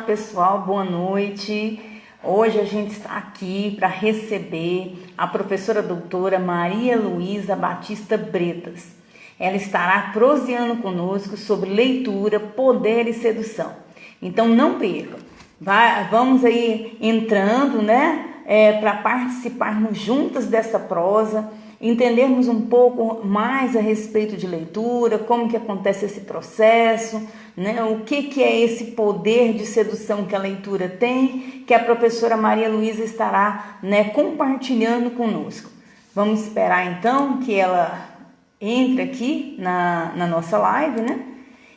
pessoal, boa noite. Hoje a gente está aqui para receber a professora doutora Maria Luísa Batista Bretas. Ela estará proseando conosco sobre leitura, poder e sedução. Então não percam. Vamos aí entrando, para participarmos juntas dessa prosa, entendermos um pouco mais a respeito de leitura, como que acontece esse processo, o que é esse poder de sedução que a leitura tem, que a professora Maria Luísa estará compartilhando conosco. Vamos esperar então que ela entre aqui na nossa live,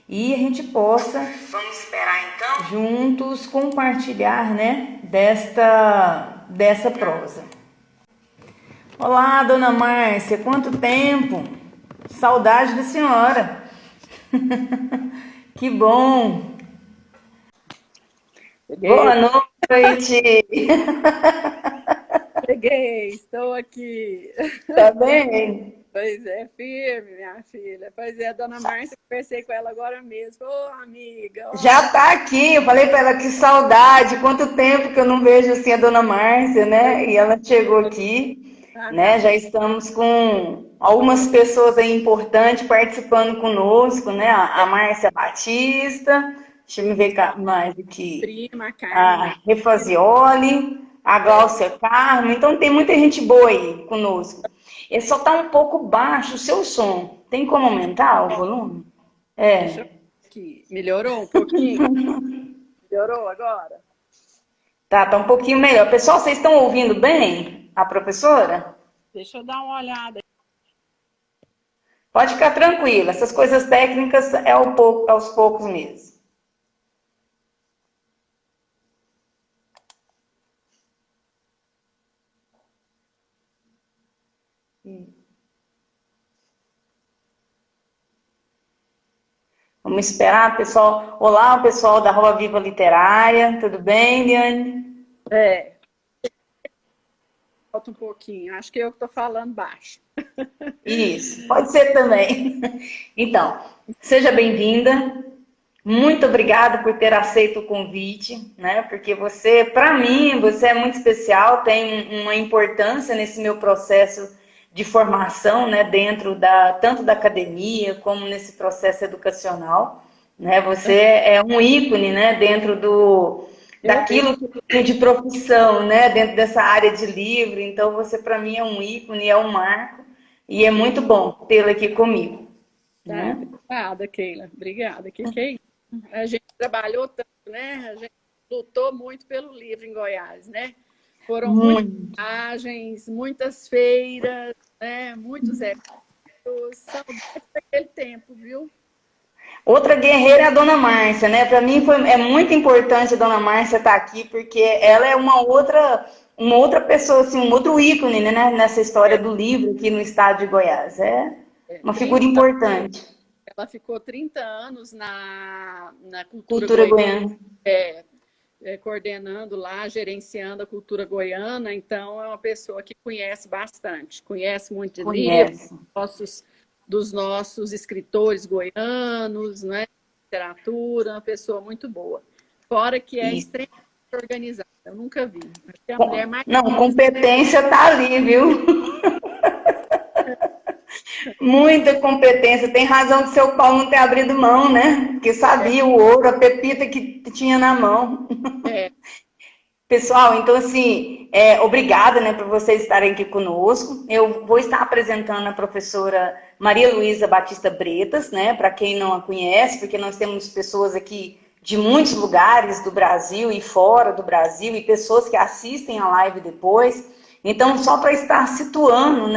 e a gente possa, vamos esperar então, juntos compartilhar, dessa prosa. Olá, dona Márcia, quanto tempo? Saudade da senhora. Que bom. Boa noite. Cheguei, estou aqui. Tá bem? Pois é, firme, minha filha. Pois é, dona Márcia, conversei com ela agora mesmo. Ô, amiga. Ó. Já tá aqui, eu falei para ela que saudade, quanto tempo que eu não vejo assim a dona Márcia, E ela chegou aqui, Já estamos com algumas pessoas aí importantes participando conosco, A Márcia Batista, deixa eu ver mais aqui. Prima, Carmen. A Refazioli, a Gláucia Carmo, então tem muita gente boa aí conosco. Ele só tá um pouco baixo o seu som. Tem como aumentar o volume? Deixa eu ver aqui. Melhorou um pouquinho? Melhorou agora? Tá um pouquinho melhor. Pessoal, vocês estão ouvindo bem a professora? Deixa eu dar uma olhada. Pode ficar tranquila. Essas coisas técnicas é aos poucos mesmo. Vamos esperar, pessoal. Olá, o pessoal da Rua Viva Literária. Tudo bem, Liane? Falta um pouquinho. Acho que eu estou falando baixo. Isso, pode ser também. Então, seja bem-vinda. Muito obrigada por ter aceito o convite, Porque você, para mim, você é muito especial, tem uma importância nesse meu processo de formação, dentro tanto da academia como nesse processo educacional, Você é um ícone, dentro daquilo que tem de profissão, dentro dessa área de livro. Então, você para mim é um ícone, é um marco e é muito bom tê-la aqui comigo. Obrigada, Keila. Obrigada. Que é isso? A gente trabalhou tanto, A gente lutou muito pelo livro em Goiás, Foram muitas viagens, muitas feiras, muitos eventos. Saudade daquele tempo, viu? Outra guerreira é a dona Márcia, Para mim é muito importante a dona Márcia estar aqui, porque ela é uma outra pessoa, assim, um outro ícone, nessa história do livro aqui no estado de Goiás. É uma figura importante. Ela ficou 30 anos na cultura goiana. Coordenando lá, gerenciando a cultura goiana. Então, é uma pessoa que conhece bastante. Conhece muito de livros, dos nossos escritores goianos, literatura, uma pessoa muito boa. Fora que é extremamente organizada. Eu nunca vi. Acho que é a mulher mais... Não, competência tá ali, viu? Muita competência. Tem razão do seu Paulo não ter abrido mão, Porque sabia o ouro, a pepita que tinha na mão. Pessoal, então assim, obrigada, por vocês estarem aqui conosco. Eu vou estar apresentando a professora Maria Luísa Batista Bretas, para quem não a conhece, porque nós temos pessoas aqui de muitos lugares do Brasil e fora do Brasil, e pessoas que assistem a live depois. Então, só para estar situando,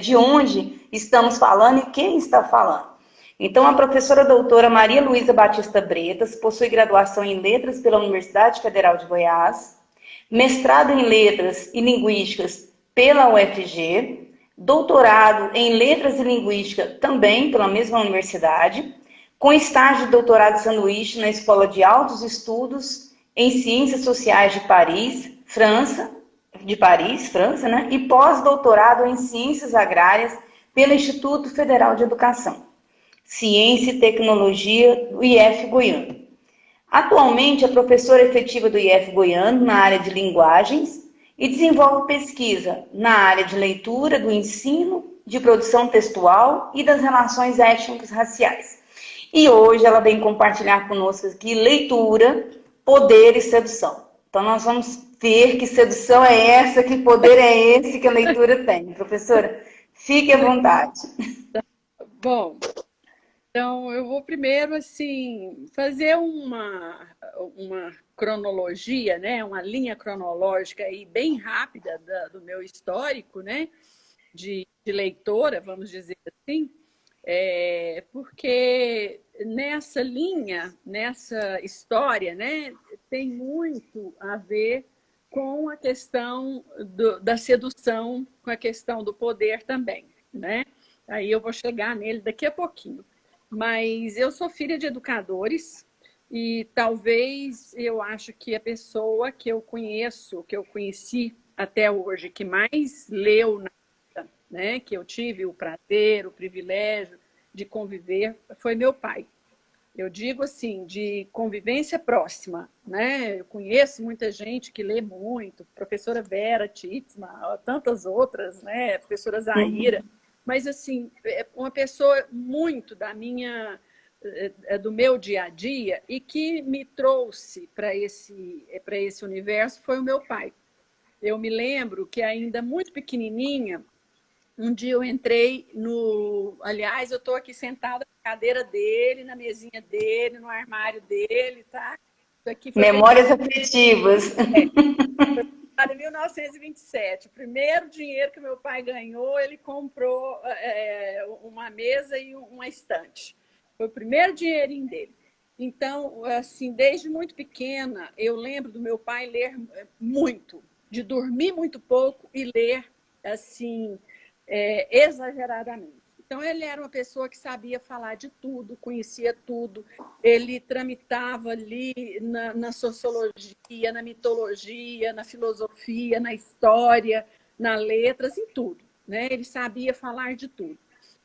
de onde estamos falando e quem está falando. Então, a professora doutora Maria Luísa Batista Bretas possui graduação em Letras pela Universidade Federal de Goiás, mestrado em Letras e Linguísticas pela UFG, doutorado em Letras e Linguística também pela mesma universidade, com estágio de doutorado sanduíche na Escola de Altos Estudos em Ciências Sociais de Paris, França, e pós-doutorado em Ciências Agrárias pelo Instituto Federal de Educação, Ciência e Tecnologia do IF Goiânia. Atualmente é professora efetiva do IF Goiano na área de linguagens e desenvolve pesquisa na área de leitura, do ensino, de produção textual e das relações étnicas raciais. E hoje ela vem compartilhar conosco aqui leitura, poder e sedução. Então nós vamos ver que sedução é essa, que poder é esse que a leitura tem. Professora, fique à vontade. Bom, então eu vou primeiro assim fazer uma cronologia, né, uma linha cronológica aí bem rápida do meu histórico, né, de leitora, vamos dizer assim, porque nessa linha, nessa história, né, tem muito a ver com a questão da sedução, com a questão do poder também, né? Aí eu vou chegar nele daqui a pouquinho. Mas eu sou filha de educadores e talvez eu acho que a pessoa que eu conheço, que eu conheci até hoje, que mais leu na vida, né, que eu tive o prazer, o privilégio de conviver, foi meu pai. Eu digo assim, de convivência próxima, né? Eu conheço muita gente que lê muito, professora Vera Titsma, tantas outras, né? Professora Zaira, mas assim, uma pessoa muito do meu dia a dia e que me trouxe para esse universo foi o meu pai. Eu me lembro que ainda muito pequenininha, um dia eu entrei no... Aliás, eu estou aqui sentada na cadeira dele, na mesinha dele, no armário dele, tá? Isso aqui foi Memórias afetivas. em 1927. O primeiro dinheiro que meu pai ganhou, ele comprou uma mesa e uma estante. Foi o primeiro dinheirinho dele. Então, assim, desde muito pequena, eu lembro do meu pai ler muito, de dormir muito pouco e ler, assim, exageradamente. Então, ele era uma pessoa que sabia falar de tudo, conhecia tudo. Ele tramitava ali na sociologia, na mitologia, na filosofia, na história, nas letras, em tudo, né? Ele sabia falar de tudo.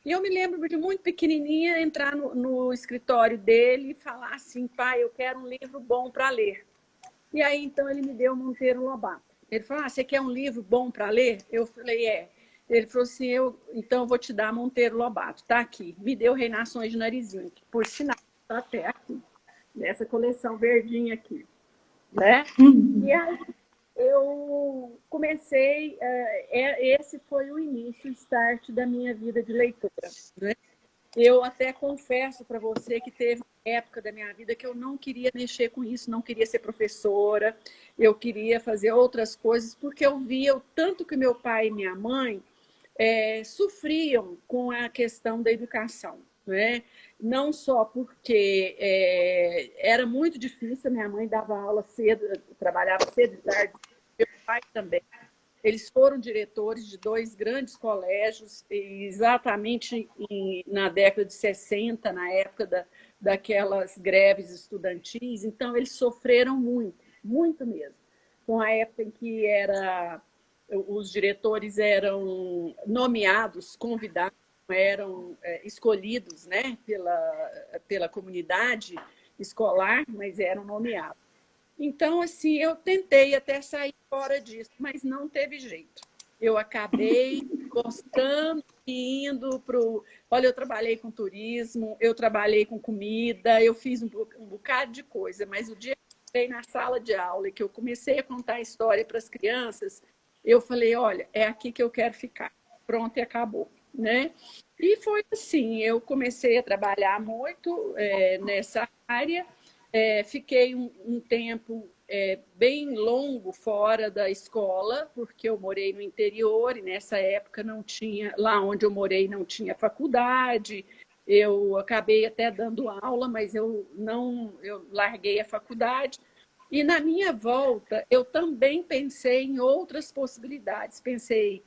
E eu me lembro de muito pequenininha entrar no escritório dele e falar assim, pai, eu quero um livro bom para ler. E aí, então, ele me deu Monteiro Lobato. Ele falou, você quer um livro bom para ler? Eu falei, é. Ele falou assim, então eu vou te dar Monteiro Lobato, tá aqui. Me deu Reinações de Narizinho, que por sinal está até aqui, nessa coleção verdinha aqui, né? E aí eu comecei, esse foi o início, o start da minha vida de leitora, né? Eu até confesso para você que teve uma época da minha vida que eu não queria mexer com isso, não queria ser professora, eu queria fazer outras coisas, porque eu via o tanto que meu pai e minha mãe sofriam com a questão da educação, né? Não só porque era muito difícil, minha mãe dava aula cedo, trabalhava cedo e tarde, meu pai também. Eles foram diretores de 2 grandes colégios, exatamente na década de 60, na época daquelas greves estudantis. Então, eles sofreram muito, muito mesmo. Com a época em que os diretores eram nomeados, convidados, eram escolhidos, né, pela comunidade escolar, mas eram nomeados. Então, assim, eu tentei até sair fora disso, mas não teve jeito. Eu acabei gostando e indo para o... Olha, eu trabalhei com turismo, eu trabalhei com comida, eu fiz um bocado de coisa, mas o dia que eu entrei na sala de aula e que eu comecei a contar a história para as crianças, eu falei, olha, é aqui que eu quero ficar. Pronto, e acabou, né? E foi assim, eu comecei a trabalhar muito nessa área, fiquei um tempo bem longo fora da escola, porque eu morei no interior e nessa época não tinha, lá onde eu morei não tinha faculdade, eu acabei até dando aula, mas eu larguei a faculdade. E na minha volta, eu também pensei em outras possibilidades. Pensei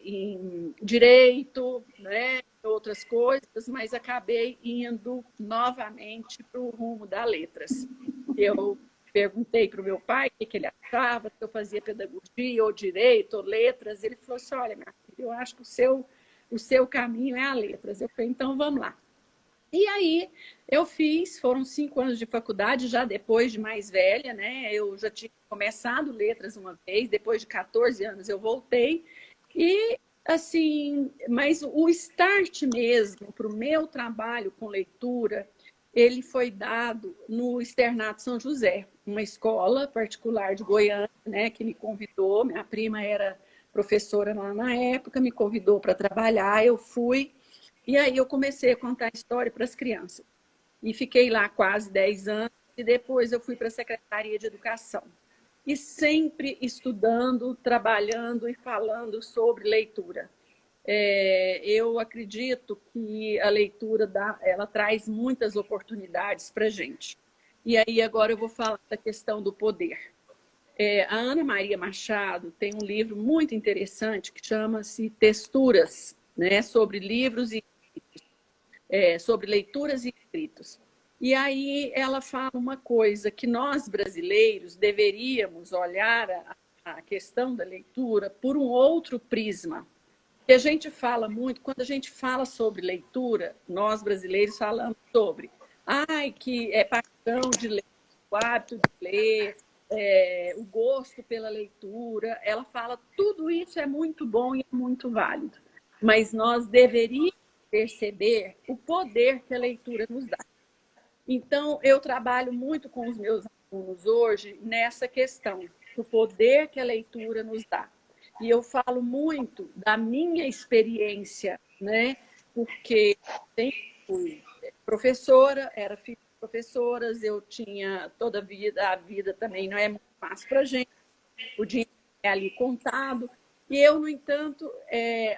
em direito, né, outras coisas, mas acabei indo novamente para o rumo das letras. Eu perguntei para o meu pai o que ele achava, se eu fazia pedagogia, ou direito, ou letras. Ele falou assim, olha, minha filha, eu acho que o seu caminho é a letras. Eu falei, então vamos lá. E aí eu fiz, foram 5 anos de faculdade, já depois de mais velha, né? Eu já tinha começado letras uma vez, depois de 14 anos eu voltei. E assim, mas o start mesmo para o meu trabalho com leitura, ele foi dado no Externato São José, uma escola particular de Goiânia, né, que me convidou, minha prima era professora lá na época, me convidou para trabalhar, eu fui, e aí eu comecei a contar história para as crianças. E fiquei lá quase 10 anos, e depois eu fui para a Secretaria de Educação. E sempre estudando, trabalhando e falando sobre leitura. Eu acredito que a leitura ela traz muitas oportunidades para a gente. E aí agora eu vou falar da questão do poder. A Ana Maria Machado tem um livro muito interessante que chama-se Texturas, né, sobre livros e sobre leituras e escritos. E aí ela fala uma coisa que nós brasileiros deveríamos olhar a questão da leitura por um outro prisma. Que a gente fala muito, quando a gente fala sobre leitura, nós brasileiros falamos sobre que é paixão de ler, o hábito de ler, o gosto pela leitura. Ela fala, tudo isso é muito bom e é muito válido. Mas nós deveríamos perceber o poder que a leitura nos dá. Então, eu trabalho muito com os meus alunos hoje nessa questão, do poder que a leitura nos dá. E eu falo muito da minha experiência, né? Porque sempre fui professora, era filha de professoras, eu tinha toda a vida também não é muito fácil para a gente, o dinheiro é ali contado. E eu, no entanto,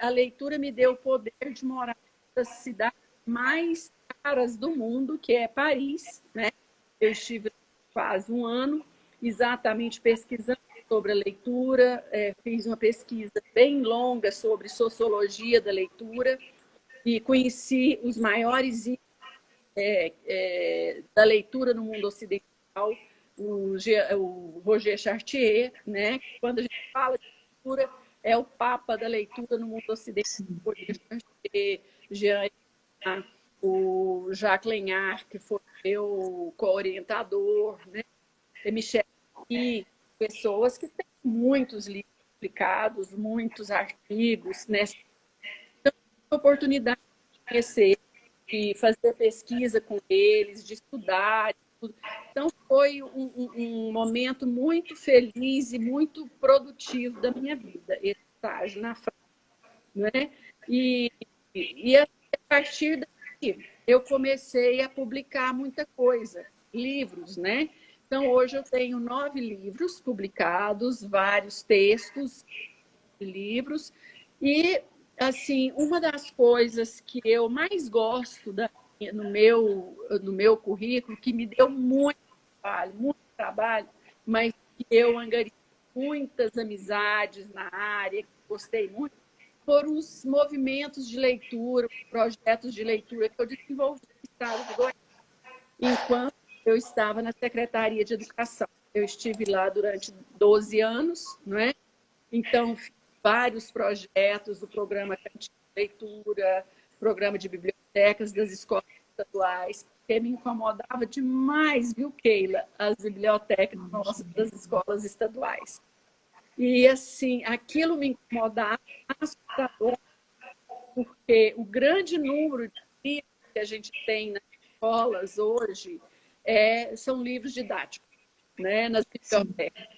a leitura me deu o poder de morar nas cidades mais caras do mundo, que é Paris, né? Eu estive quase um ano, exatamente pesquisando sobre a leitura, fiz uma pesquisa bem longa sobre sociologia da leitura e conheci os maiores da leitura no mundo ocidental, o Roger Chartier, né? Quando a gente fala de leitura, é o papa da leitura no mundo ocidental, Roger Chartier, Jean, o Jacques Lenhart, que foi meu co-orientador, né? Michel e pessoas que têm muitos livros publicados, muitos artigos, né? Então, a oportunidade de conhecer, de fazer pesquisa com eles, de estudar. De tudo. Então, foi um momento muito feliz e muito produtivo da minha vida, esse estágio na França. Né? E a partir daí, eu comecei a publicar muita coisa, livros, né? Então, hoje eu tenho 9 livros publicados, vários textos de livros. E, assim, uma das coisas que eu mais gosto no meu currículo, que me deu muito trabalho, mas que eu angariei muitas amizades na área, que gostei muito, foram os movimentos de leitura, projetos de leitura que eu desenvolvi no estado de Goiás, enquanto eu estava na Secretaria de Educação. Eu estive lá durante 12 anos, não é? Então, fiz vários projetos do programa Cantinho de Leitura, programa de bibliotecas das escolas estaduais, porque me incomodava demais, viu, Keila, as bibliotecas nossas das escolas estaduais. E, assim, aquilo me incomodava assustador, porque o grande número de livros que a gente tem nas escolas hoje são livros didáticos, né, nas bibliotecas.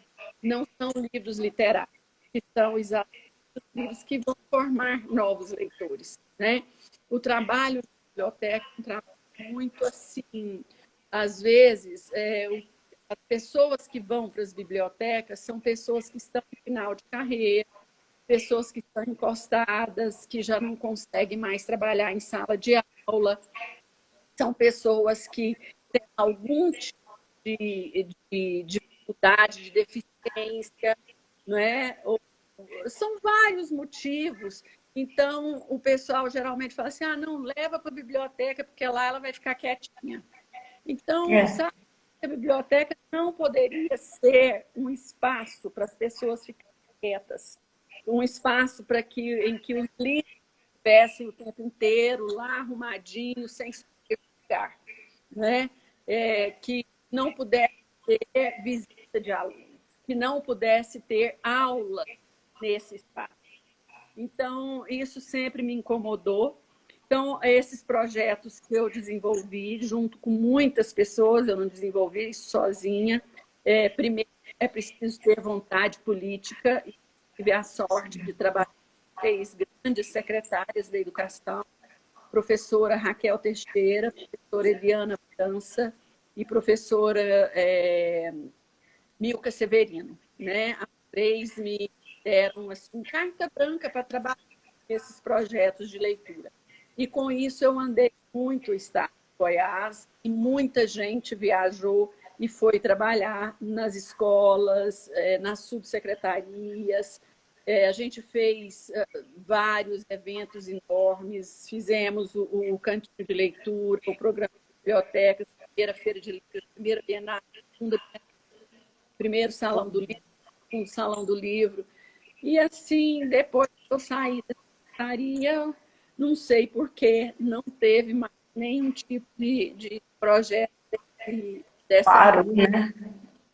Não são livros literários, que são exatamente os livros que vão formar novos leitores. Né? O trabalho de biblioteca é um trabalho muito assim, às vezes, as pessoas que vão para as bibliotecas são pessoas que estão no final de carreira, pessoas que estão encostadas, que já não conseguem mais trabalhar em sala de aula, são pessoas que têm algum tipo de dificuldade, de deficiência, não é? São vários motivos. Então, o pessoal geralmente fala assim, não, leva para a biblioteca, porque lá ela vai ficar quietinha. Então, sabe, a biblioteca não poderia ser um espaço para as pessoas ficarem quietas, um espaço em que os livros estivessem o tempo inteiro lá arrumadinhos, sem lugar, né? Que não pudesse ter visita de alunos, que não pudesse ter aula nesse espaço. Então, isso sempre me incomodou. Então, esses projetos que eu desenvolvi, junto com muitas pessoas, eu não desenvolvi isso sozinha. Primeiro, é preciso ter vontade política, e tive a sorte de trabalhar com 3 grandes secretárias da educação, professora Raquel Teixeira, professora Eliana França e professora Milka Severino, né? As 3 me deram assim, carta branca para trabalhar nesses projetos de leitura. E com isso eu andei muito o estado de Goiás e muita gente viajou e foi trabalhar nas escolas, nas subsecretarias. A gente fez vários eventos enormes, fizemos o Cantinho de Leitura, o programa de bibliotecas, a primeira Feira de Livro, a primeira Bienal, a segunda Bienal, primeiro Salão do Livro, segundo Salão do Livro. E assim, depois que eu saí da secretaria, não sei por que não teve mais nenhum tipo de projeto dessa. Parou, né?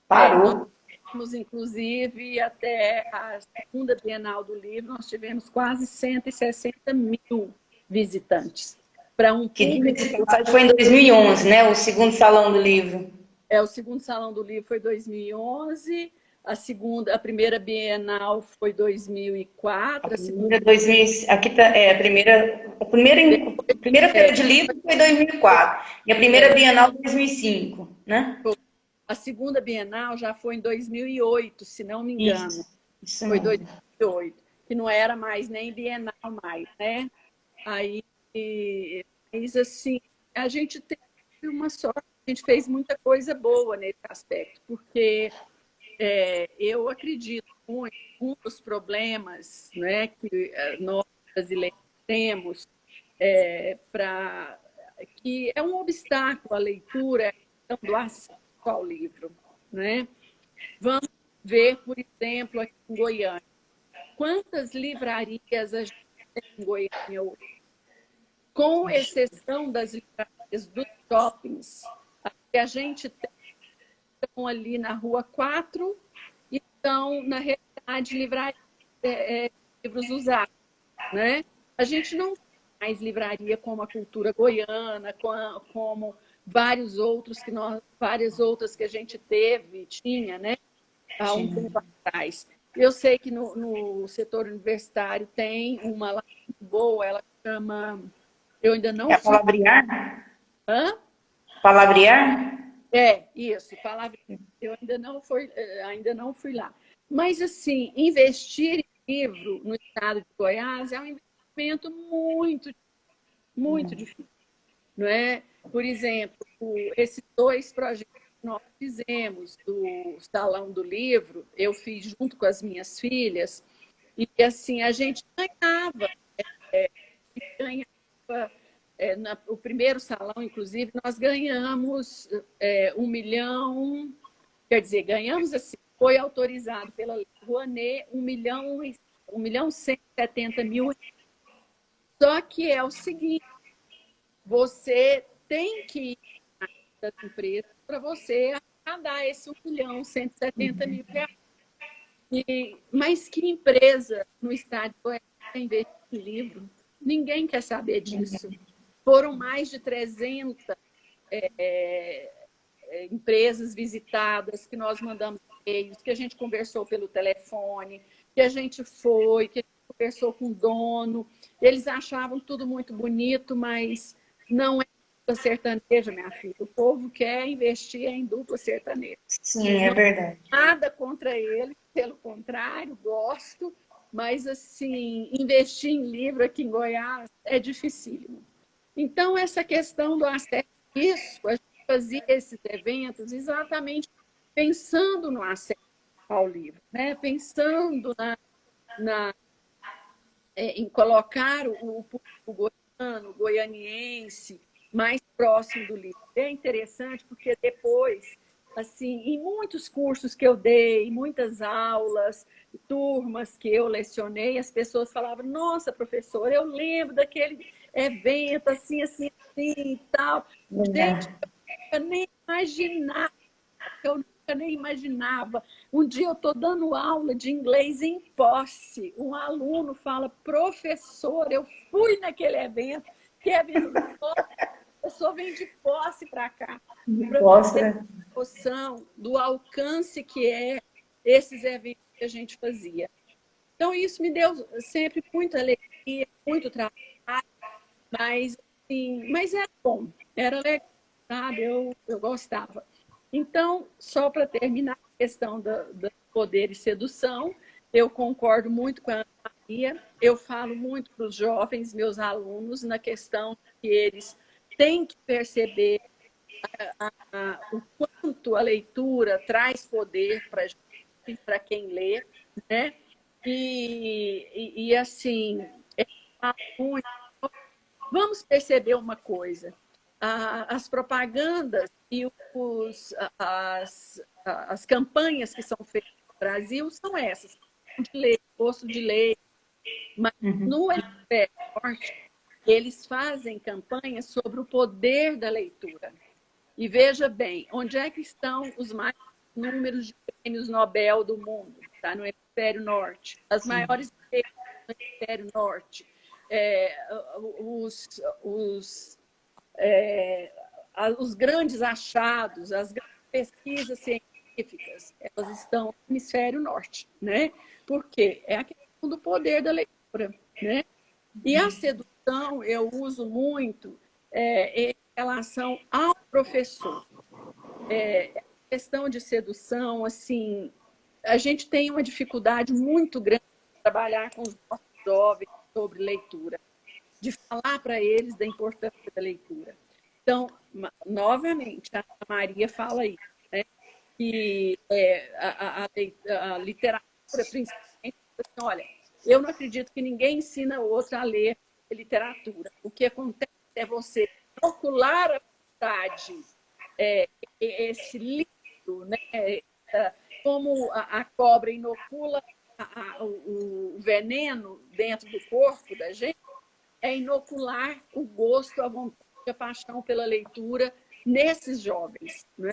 Parou. Nós, inclusive, até a segunda Bienal do Livro, nós tivemos quase 160 mil visitantes. Para um público... Foi em 2011, né? O segundo Salão do Livro. O segundo Salão do Livro foi 2011, a primeira Bienal foi 2004. Aqui tá, a primeira Feira de Livro foi 2004 e a primeira Bienal 2005, né? A segunda Bienal já foi em 2008, se não me engano. Isso foi 2008, que não era mais nem Bienal mais, né? Aí, mas assim, a gente teve uma sorte, a gente fez muita coisa boa nesse aspecto, porque eu acredito muito que um dos problemas, né, que nós brasileiros temos, que é um obstáculo à leitura, é a questão do acesso ao livro, né? Vamos ver, por exemplo, aqui em Goiânia. Quantas livrarias a gente tem em Goiânia hoje? Com exceção das livrarias dos shoppings, que a gente tem, estão ali na Rua 4 e estão, na realidade, livrarias, livros usados, né? A gente não tem mais livraria como a Cultura Goiana, como várias outras que a gente tinha, né? Há um tempo atrás. Eu sei que no setor universitário tem uma lá muito boa, ela chama... Eu ainda não fui... Palavrear? Hã? Palavrear? Isso, Palavrear. Eu ainda não fui lá. Mas, assim, investir em livro no estado de Goiás é um investimento muito difícil, não é? Por exemplo, esses 2 projetos que nós fizemos do Salão do Livro, eu fiz junto com as minhas filhas, e assim, a gente ganhava o primeiro salão, inclusive, nós ganhamos 1 milhão, quer dizer, ganhamos assim, foi autorizado pela Lei Rouanet 1.170.000. Só que é o seguinte, você tem que ir das empresas para você arrecadar esse 1.170.000 reais. Mas que empresa no estado de Goiás investir em livro? Ninguém quer saber disso. Foram mais de 300 empresas visitadas, que nós mandamos e-mails, que a gente conversou pelo telefone, que a gente foi, que a gente conversou com o dono. Eles achavam tudo muito bonito, mas não é dupla sertaneja, minha filha. O povo quer investir em dupla sertaneja. Sim, é verdade. Nada contra ele, pelo contrário, gosto, mas, assim, investir em livro aqui em Goiás é dificílimo. Então, essa questão do acesso, a gente fazia esses eventos exatamente pensando no acesso ao livro, né? Pensando em colocar o público goiano, goianiense, mais próximo do livro. É interessante porque depois, assim, em muitos cursos que eu dei, muitas aulas, turmas que eu lecionei, as pessoas falavam: nossa, professora, eu lembro daquele evento, assim, assim, assim e tal. Gente, eu nem imaginava, eu nunca nem imaginava. Um dia eu estou dando aula de inglês em Posse. Um aluno fala, professor, eu fui naquele evento, que é evento de Posse, a pessoa vem de Posse para cá. Mostra. Noção do alcance que é esses eventos que a gente fazia. Então, isso me deu sempre muita alegria, muito trabalho, mas, assim, mas era bom, era legal, sabe? Eu gostava. Então, só para terminar a questão do poder e sedução, eu concordo muito com a Ana Maria, eu falo muito para os jovens, meus alunos, na questão que eles têm que perceber o quanto a leitura traz poder para quem lê, né? Assim, muito. Vamos perceber uma coisa: as propagandas e as campanhas que são feitas no Brasil são essas, de ler, gosto de ler, mas no hemisfério norte eles fazem campanhas sobre o poder da leitura. E veja bem, onde é que estão os maiores números de prêmios Nobel do mundo? Está no hemisfério norte. As maiores empresas no hemisfério norte. Os grandes achados, as grandes pesquisas científicas, elas estão no hemisfério norte, né? Por quê? É a questão do poder da leitura, né? E a sedução eu uso muito em relação ao professor. A questão de sedução, assim, a gente tem uma dificuldade muito grande de trabalhar com os nossos jovens sobre leitura, de falar para eles da importância da leitura. Então, novamente, a Maria fala isso, né? Que a literatura, principalmente, assim, olha, eu não acredito que ninguém ensina o outro a ler literatura. O que acontece é você inocular a vontade, esse livro, né? Como a cobra inocula o veneno dentro do corpo da gente, é inocular o gosto, a vontade, a paixão pela leitura nesses jovens, né?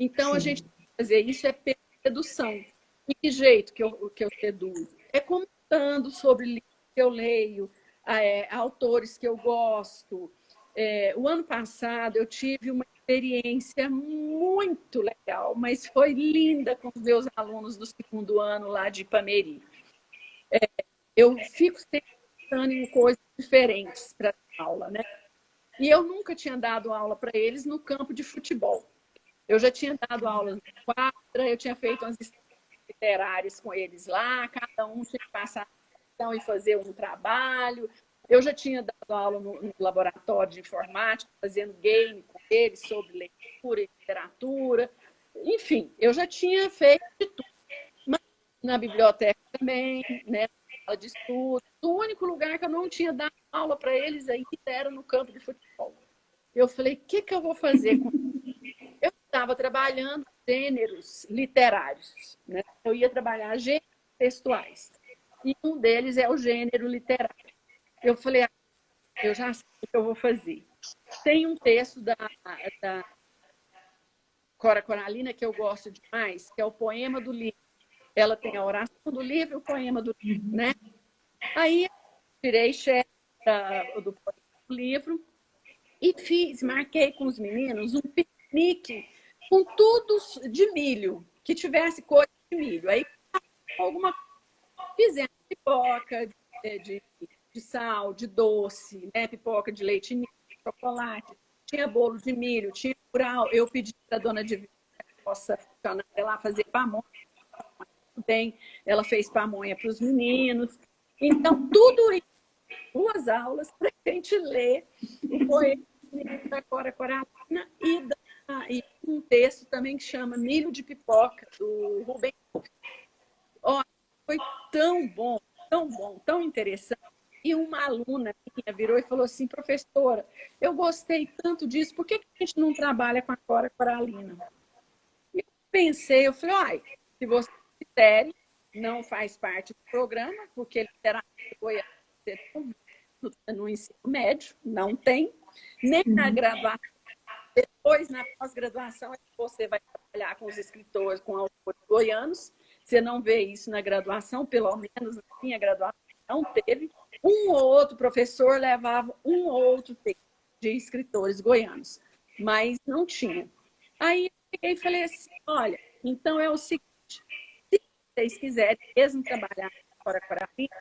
Então, a gente tem que fazer isso pela sedução. E que jeito que eu seduzo? É comentando sobre livros que eu leio, autores que eu gosto. O ano passado, eu tive uma experiência muito legal, mas foi linda com os meus alunos do segundo ano lá de Ipameri. Eu fico sempre pensando em coisas diferentes para a aula, né? E eu nunca tinha dado aula para eles no campo de futebol. Eu já tinha dado aulas na quadra, eu tinha feito umas literárias com eles lá, cada um tinha que passar e fazer um trabalho. Eu já tinha dado aula no laboratório de informática, fazendo game com eles sobre leitura e literatura. Enfim, eu já tinha feito de tudo. Mas na biblioteca também, né, na sala de estudo. O único lugar que eu não tinha dado aula para eles aí era no campo de futebol. Eu falei, o que eu vou fazer com eu estava trabalhando gêneros literários, né? Eu ia trabalhar gêneros textuais. E um deles é o gênero literário. Eu falei, eu já sei o que eu vou fazer. Tem um texto da Cora Coralina que eu gosto demais, que é o poema do livro. Ela tem a oração do livro e o poema do livro, né? Aí eu tirei chefe do poema do livro e marquei com os meninos um piquenique com tudo de milho, que tivesse coisa de milho. Aí, alguma fizemos pipoca de sal, de doce, né? Pipoca de leite ninho, chocolate, tinha bolo de milho, tinha curau. Eu pedi para a dona de que possa funcionar lá fazer pamonha. Bem, ela fez pamonha para os meninos. Então, tudo em 2 aulas para a gente ler o poema da Cora Coralina e um texto também que chama Milho de Pipoca, do Rubem. Olha, foi tão bom, tão interessante. E uma aluna minha virou e falou assim, professora, eu gostei tanto disso, por que a gente não trabalha com a Cora Coralina? E eu pensei, eu falei, se você quiser, não faz parte do programa, porque literatura foi no ensino médio, não tem, nem na graduação. Depois, na pós-graduação, você vai trabalhar com os escritores, com autores goianos. Você não vê isso na graduação, pelo menos na minha graduação não teve. Um ou outro professor levava um ou outro texto de escritores goianos, mas não tinha. Aí eu peguei e falei assim, olha, então é o seguinte, se vocês quiserem mesmo trabalhar fora Corapina,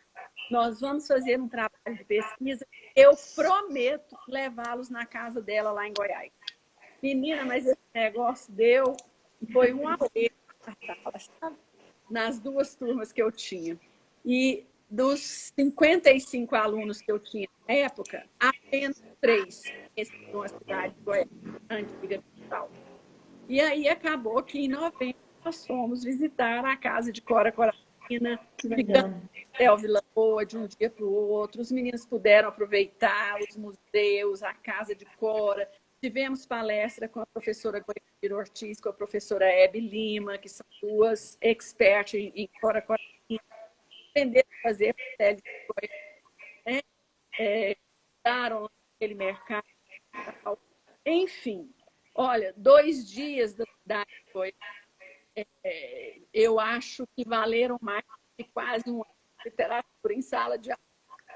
nós vamos fazer um trabalho de pesquisa, eu prometo levá-los na casa dela lá em Goiás. Menina, mas esse negócio foi um auê nas duas turmas que eu tinha. E dos 55 alunos que eu tinha na época, apenas 3 estavam na cidade de Goiás, antiga capital. E aí acabou que em novembro nós fomos visitar a casa de Cora Corapina, ficando até o Vila Boa de um dia para o outro. Os meninos puderam aproveitar os museus, a casa de Cora. Tivemos palestra com a professora Goiânia Ortiz, com a professora Hebe Lima, que são duas experts em Cora Corapina. Aprenderam a fazer pastel de Goiânia, né? Entraram naquele mercado. Enfim, olha, 2 dias da cidade de Goiânia, eu acho que valeram mais de quase um ano de literatura em sala de aula.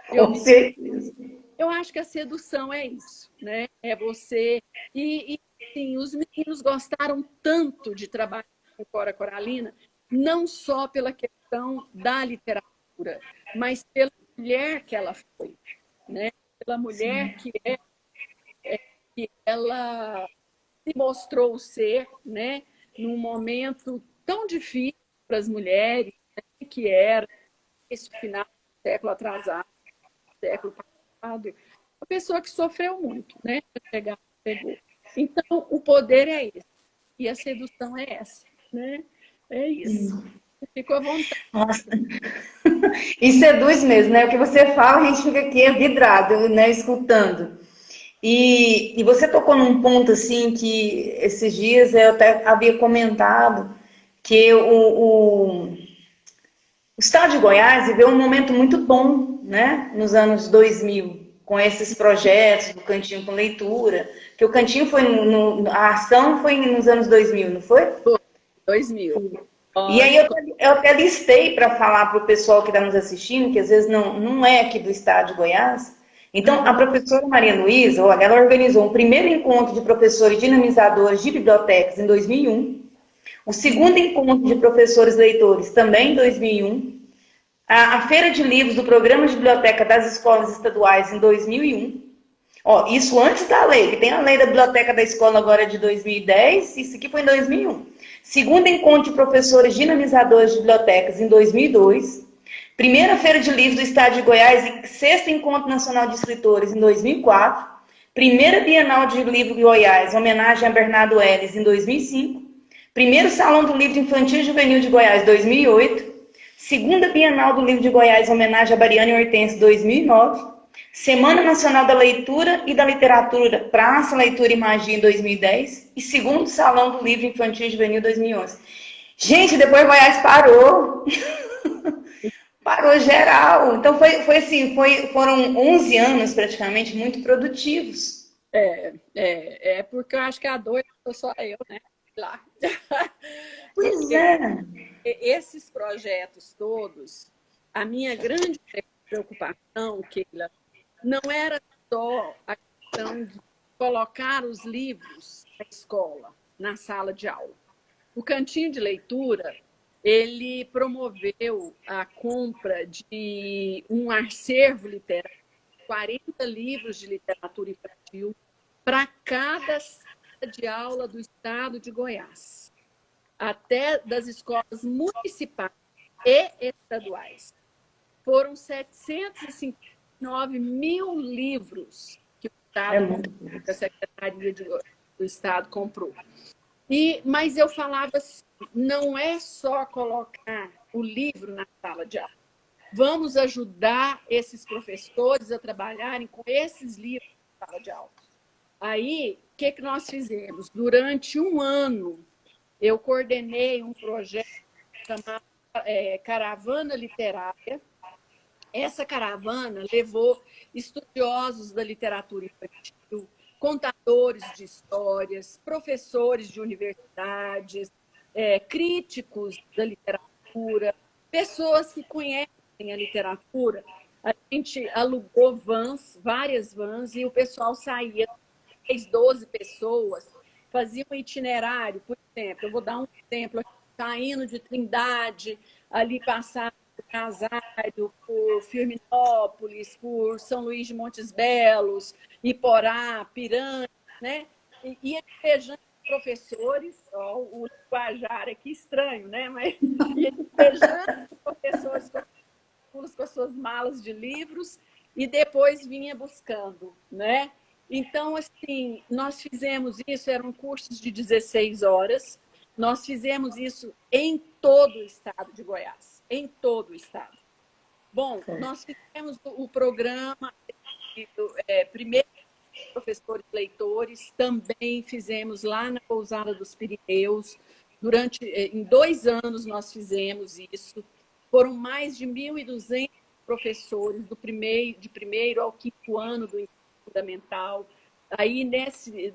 Com certeza. Eu acho que a sedução é isso, né? É você... E sim, os meninos gostaram tanto de trabalhar com Cora Coralina, não só pela questão da literatura, mas pela mulher que ela foi, né? Pela mulher que ela se mostrou ser, né? Num momento tão difícil para as mulheres, né? Que era esse final do século atrasado, século passado, uma pessoa que sofreu muito, né? Para chegar onde chegou. Então, o poder é esse. E a sedução é essa, né? É isso. Ficou à vontade. Nossa. E seduz mesmo, né? O que você fala, a gente fica aqui vidrado, né? Escutando. E você tocou num ponto, assim, que esses dias eu até havia comentado que o estado de Goiás viveu um momento muito bom, né? Nos anos 2000, com esses projetos do Cantinho com Leitura, que o Cantinho foi a ação foi nos anos 2000, não foi? 2000. E aí eu até listei para falar para o pessoal que está nos assistindo, que às vezes não é aqui do estado de Goiás. Então, a professora Maria Luísa, olha, ela organizou um primeiro encontro de professores dinamizadores de bibliotecas em 2001, o segundo encontro de professores leitores também em 2001, a Feira de Livros do Programa de Biblioteca das Escolas Estaduais em 2001. Ó, isso antes da lei, que tem a lei da Biblioteca da Escola agora de 2010, isso aqui foi em 2001. Segundo encontro de professores dinamizadores de bibliotecas em 2002. Primeira Feira de Livros do Estado de Goiás e sexto Encontro Nacional de Escritores em 2004. Primeira Bienal de Livro de Goiás, homenagem a Bernardo Ellis em 2005. Primeiro Salão do Livro Infantil e Juvenil de Goiás, 2008. Segunda Bienal do Livro de Goiás, homenagem a Bariana Hortense, 2009. Semana Nacional da Leitura e da Literatura, Praça, Leitura e Magia, em 2010. E segundo Salão do Livro Infantil e Juvenil, 2011. Gente, depois Goiás parou. Parou geral. Então, foi assim, foram 11 anos, praticamente, muito produtivos. Porque eu acho que a doida sou só eu, né? Lá. Pois é. Esses projetos todos, a minha grande preocupação, Keila, não era só a questão de colocar os livros na escola, na sala de aula. O Cantinho de Leitura, ele promoveu a compra de um acervo literário, 40 livros de literatura infantil, para cada sala de aula do estado de Goiás, até das escolas municipais e estaduais. Foram 759 mil livros que o Estado, a Secretaria do Estado comprou. Mas eu falava assim, não é só colocar o livro na sala de aula. Vamos ajudar esses professores a trabalharem com esses livros na sala de aula. Aí, o que nós fizemos? Durante um ano, eu coordenei um projeto chamado Caravana Literária, Essa caravana levou estudiosos da literatura infantil, contadores de histórias, professores de universidades, críticos da literatura, pessoas que conhecem a literatura. A gente alugou vans, várias vans, e o pessoal saía, 10, 12 pessoas, fazia um itinerário, por exemplo, eu vou dar um exemplo aqui, saindo de Trindade, ali passar por Casário, por Firminópolis, por São Luís de Montes Belos, Iporá, Piranha, né? E despejando professores, ó, o linguajar aqui estranho, né? Mas ia despejando professores com as suas malas de livros e depois vinha buscando, né? Então, assim, nós fizemos isso, eram cursos de 16 horas, nós fizemos isso em todo o estado de Goiás, em todo o estado. Bom, nós fizemos o programa, primeiro professores leitores, também fizemos lá na Pousada dos Pirineus, em 2 anos nós fizemos isso, foram mais de 1.200 professores de primeiro ao 5º ano do ensino fundamental. Aí,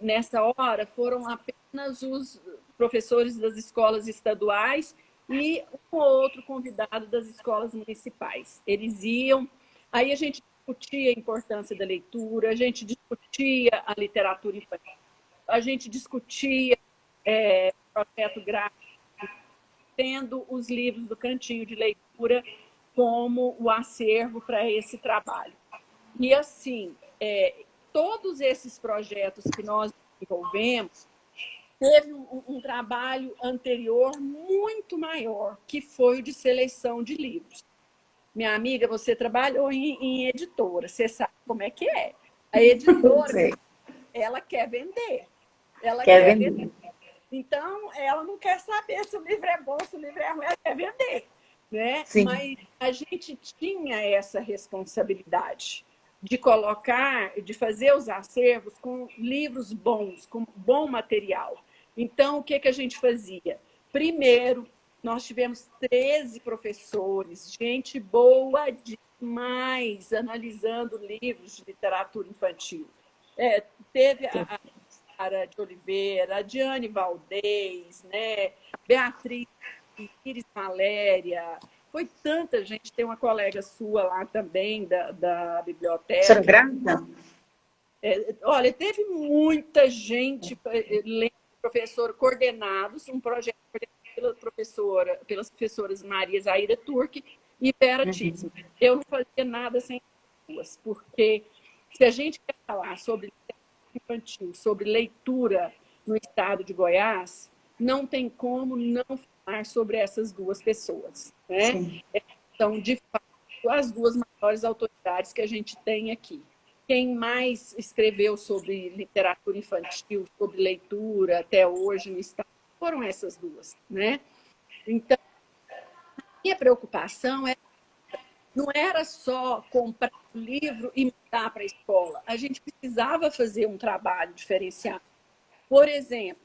nessa hora, foram apenas os professores das escolas estaduais e um ou outro convidado das escolas municipais. Eles iam, aí a gente discutia a importância da leitura, a gente discutia a literatura infantil, a gente discutia projeto gráfico, tendo os livros do Cantinho de Leitura como o acervo para esse trabalho. E, assim, todos esses projetos que nós desenvolvemos, teve um trabalho anterior muito maior, que foi o de seleção de livros. Minha amiga, você trabalhou em editora, você sabe como é que é. A editora, ela quer vender. Ela quer vender. Então, ela não quer saber se o livro é bom, se o livro é ruim, ela quer vender. Né? Mas a gente tinha essa responsabilidade de colocar, de fazer os acervos com livros bons, com bom material. Então, o que a gente fazia? Primeiro, nós tivemos 13 professores, gente boa demais, analisando livros de literatura infantil. Teve a Sara de Oliveira, a Diane Valdez, né? Beatriz, Iris Valéria, foi tanta gente, tem uma colega sua lá também da biblioteca. Senhora Grata? Olha, teve muita gente lendo, professor coordenados, um projeto pelas professoras Maria Zaira Turque e Vera Tisman. Eu não fazia nada sem duas, porque se a gente quer falar sobre literatura infantil, sobre leitura no estado de Goiás, não tem como não falar sobre essas duas pessoas, né? São, de fato, as duas maiores autoridades que a gente tem aqui. Quem mais escreveu sobre literatura infantil, sobre leitura até hoje no estado, foram essas duas, né? Então, a minha preocupação não era só comprar o livro e mandar para a escola. A gente precisava fazer um trabalho diferenciado. Por exemplo,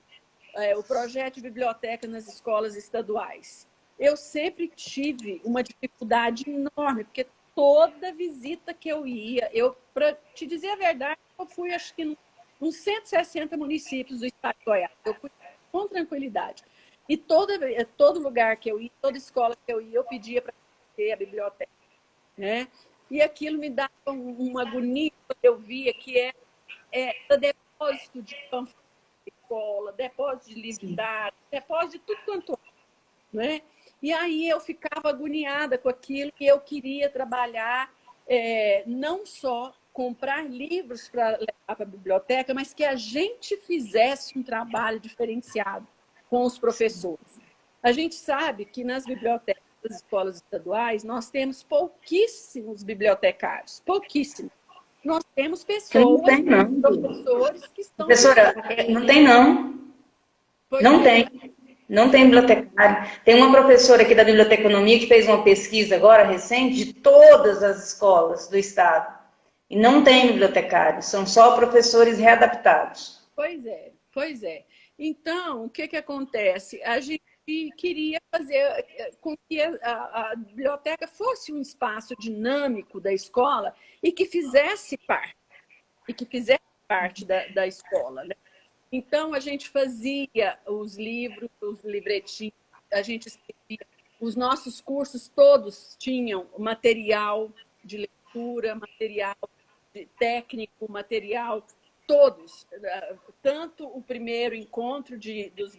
o projeto de biblioteca nas escolas estaduais. Eu sempre tive uma dificuldade enorme, porque toda visita que eu ia, para te dizer a verdade, eu fui, acho que, uns 160 municípios do estado de Goiás. Eu fui com tranquilidade. E todo lugar que eu ia, toda escola que eu ia, eu pedia para ter a biblioteca. Né? E aquilo me dava uma agonia quando eu via que era depósito de panfleto de escola, depósito de livro didático, depósito de tudo quanto é. Né? E aí eu ficava agoniada com aquilo e eu queria trabalhar, não só comprar livros para levar para a biblioteca, mas que a gente fizesse um trabalho diferenciado com os professores. A gente sabe que nas bibliotecas das escolas estaduais nós temos pouquíssimos bibliotecários, pouquíssimos. Nós temos pessoas, professores que estão... Professora, não tem não. Não tem. Não tem bibliotecário. Tem uma professora aqui da Biblioteconomia que fez uma pesquisa agora, recente, de todas as escolas do estado. E não tem bibliotecário, são só professores readaptados. Pois é. Então, o que acontece? A gente queria fazer com que a biblioteca fosse um espaço dinâmico da escola e que fizesse parte da escola, né? Então, a gente fazia os livros, os livretinhos, a gente escrevia. Os nossos cursos todos tinham material de leitura, material técnico, material, todos. Tanto o primeiro encontro dos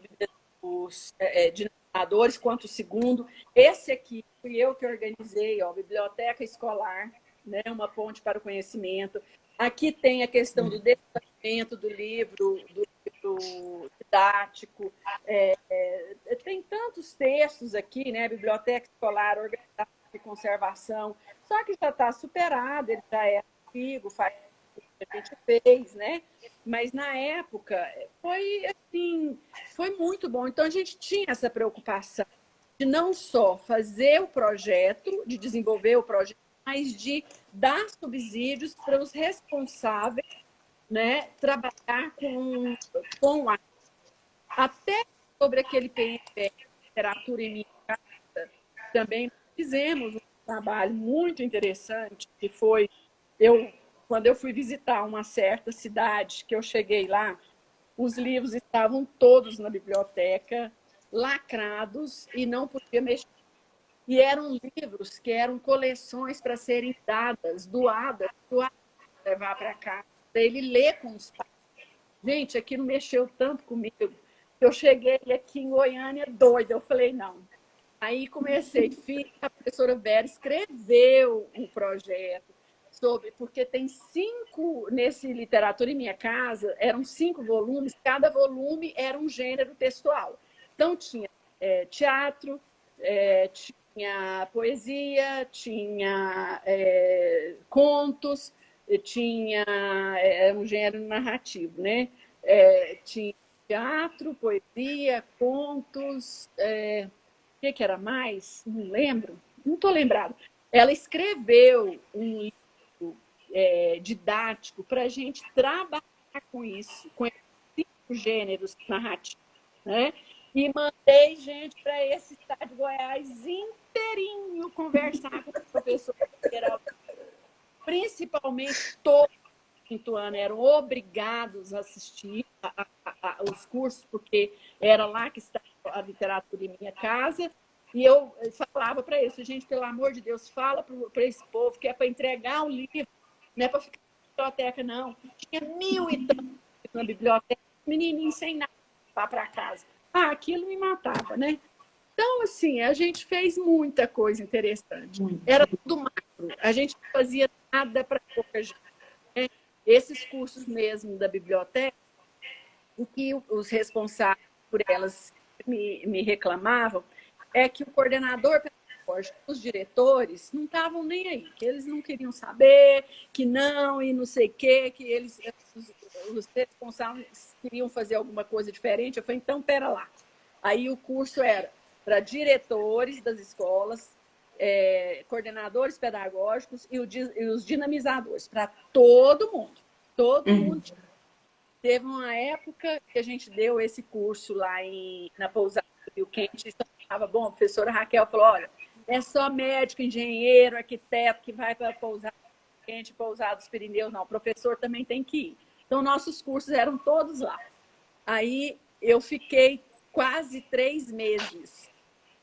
dinamizadores, quanto o segundo. Esse aqui fui eu que organizei, ó, Biblioteca Escolar, né, uma ponte para o conhecimento. Aqui tem a questão do detalhamento do livro didático. Tem tantos textos aqui, né? Biblioteca Escolar, Organização e Conservação. Só que já está superado, ele já é antigo, faz o que a gente fez, né? Mas na época foi assim, foi muito bom. Então a gente tinha essa preocupação de não só fazer o projeto, de desenvolver o projeto, mas de dar subsídios para os responsáveis, né, trabalhar com a... Até sobre aquele PNPE, Literatura em Minha Casa, também fizemos um trabalho muito interessante, que foi, quando eu fui visitar uma certa cidade, que eu cheguei lá, os livros estavam todos na biblioteca, lacrados, e não podia mexer. E eram livros que eram coleções para serem doadas, levar para cá, para ele ler com os pais. Gente, aquilo mexeu tanto comigo. Eu cheguei aqui em Goiânia doida. Eu falei, não. Aí comecei, a professora Vera escreveu um projeto porque tem 5, nesse Literatura em Minha Casa, eram 5 volumes, cada volume era um gênero textual. Então, tinha teatro, tinha poesia, tinha contos, tinha um gênero narrativo, né? Tinha teatro, poesia, contos, o que era mais? Não lembro, não estou lembrado. Ela escreveu um livro didático para a gente trabalhar com isso, com esses 5 gêneros narrativos, né? E mandei gente para esse estado de Goiás inteirinho conversar com o professor geral. Principalmente todos do quinto ano eram obrigados a assistir os cursos, porque era lá que estava a literatura em minha casa. E eu falava para eles, gente, pelo amor de Deus, fala para esse povo que é para entregar um livro, não é para ficar na biblioteca, não. Tinha 1000 e tantos na biblioteca, menininho sem nada para casa. Aquilo me matava, né? Então, assim, a gente fez muita coisa interessante. Era tudo macro. A gente não fazia nada para pouca gente, né? Esses cursos mesmo da biblioteca, o que os responsáveis por elas me reclamavam, é que o coordenador pedagógico, os diretores, não estavam nem aí, que eles não queriam saber, que não, e não sei o quê, que eles, os responsáveis queriam fazer alguma coisa diferente. Eu falei, então, pera lá. Aí o curso era para diretores das escolas, coordenadores pedagógicos e os dinamizadores, para todo mundo. Todo mundo. Teve uma época que a gente deu esse curso lá na pousada do Rio Quente, e estava bom, a professora Raquel falou, olha, é só médico, engenheiro, arquiteto que vai para a pousada do Rio Quente, pousada dos Pirineus, não, o professor também tem que ir. Então, nossos cursos eram todos lá. Aí, eu fiquei quase 3 meses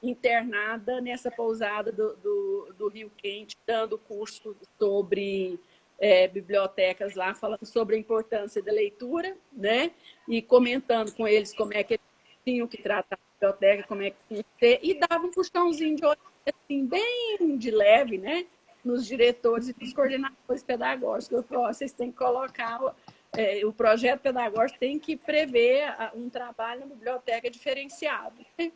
internada nessa pousada do Rio Quente, dando curso sobre bibliotecas lá, falando sobre a importância da leitura, né? E comentando com eles como é que eles tinham que tratar a biblioteca, como é que tinha que ser, e dava um puxãozinho de orelha, assim, bem de leve, né? Nos diretores e nos coordenadores pedagógicos. Eu falei, vocês têm que colocar... o projeto pedagógico tem que prever um trabalho na biblioteca diferenciado. Né?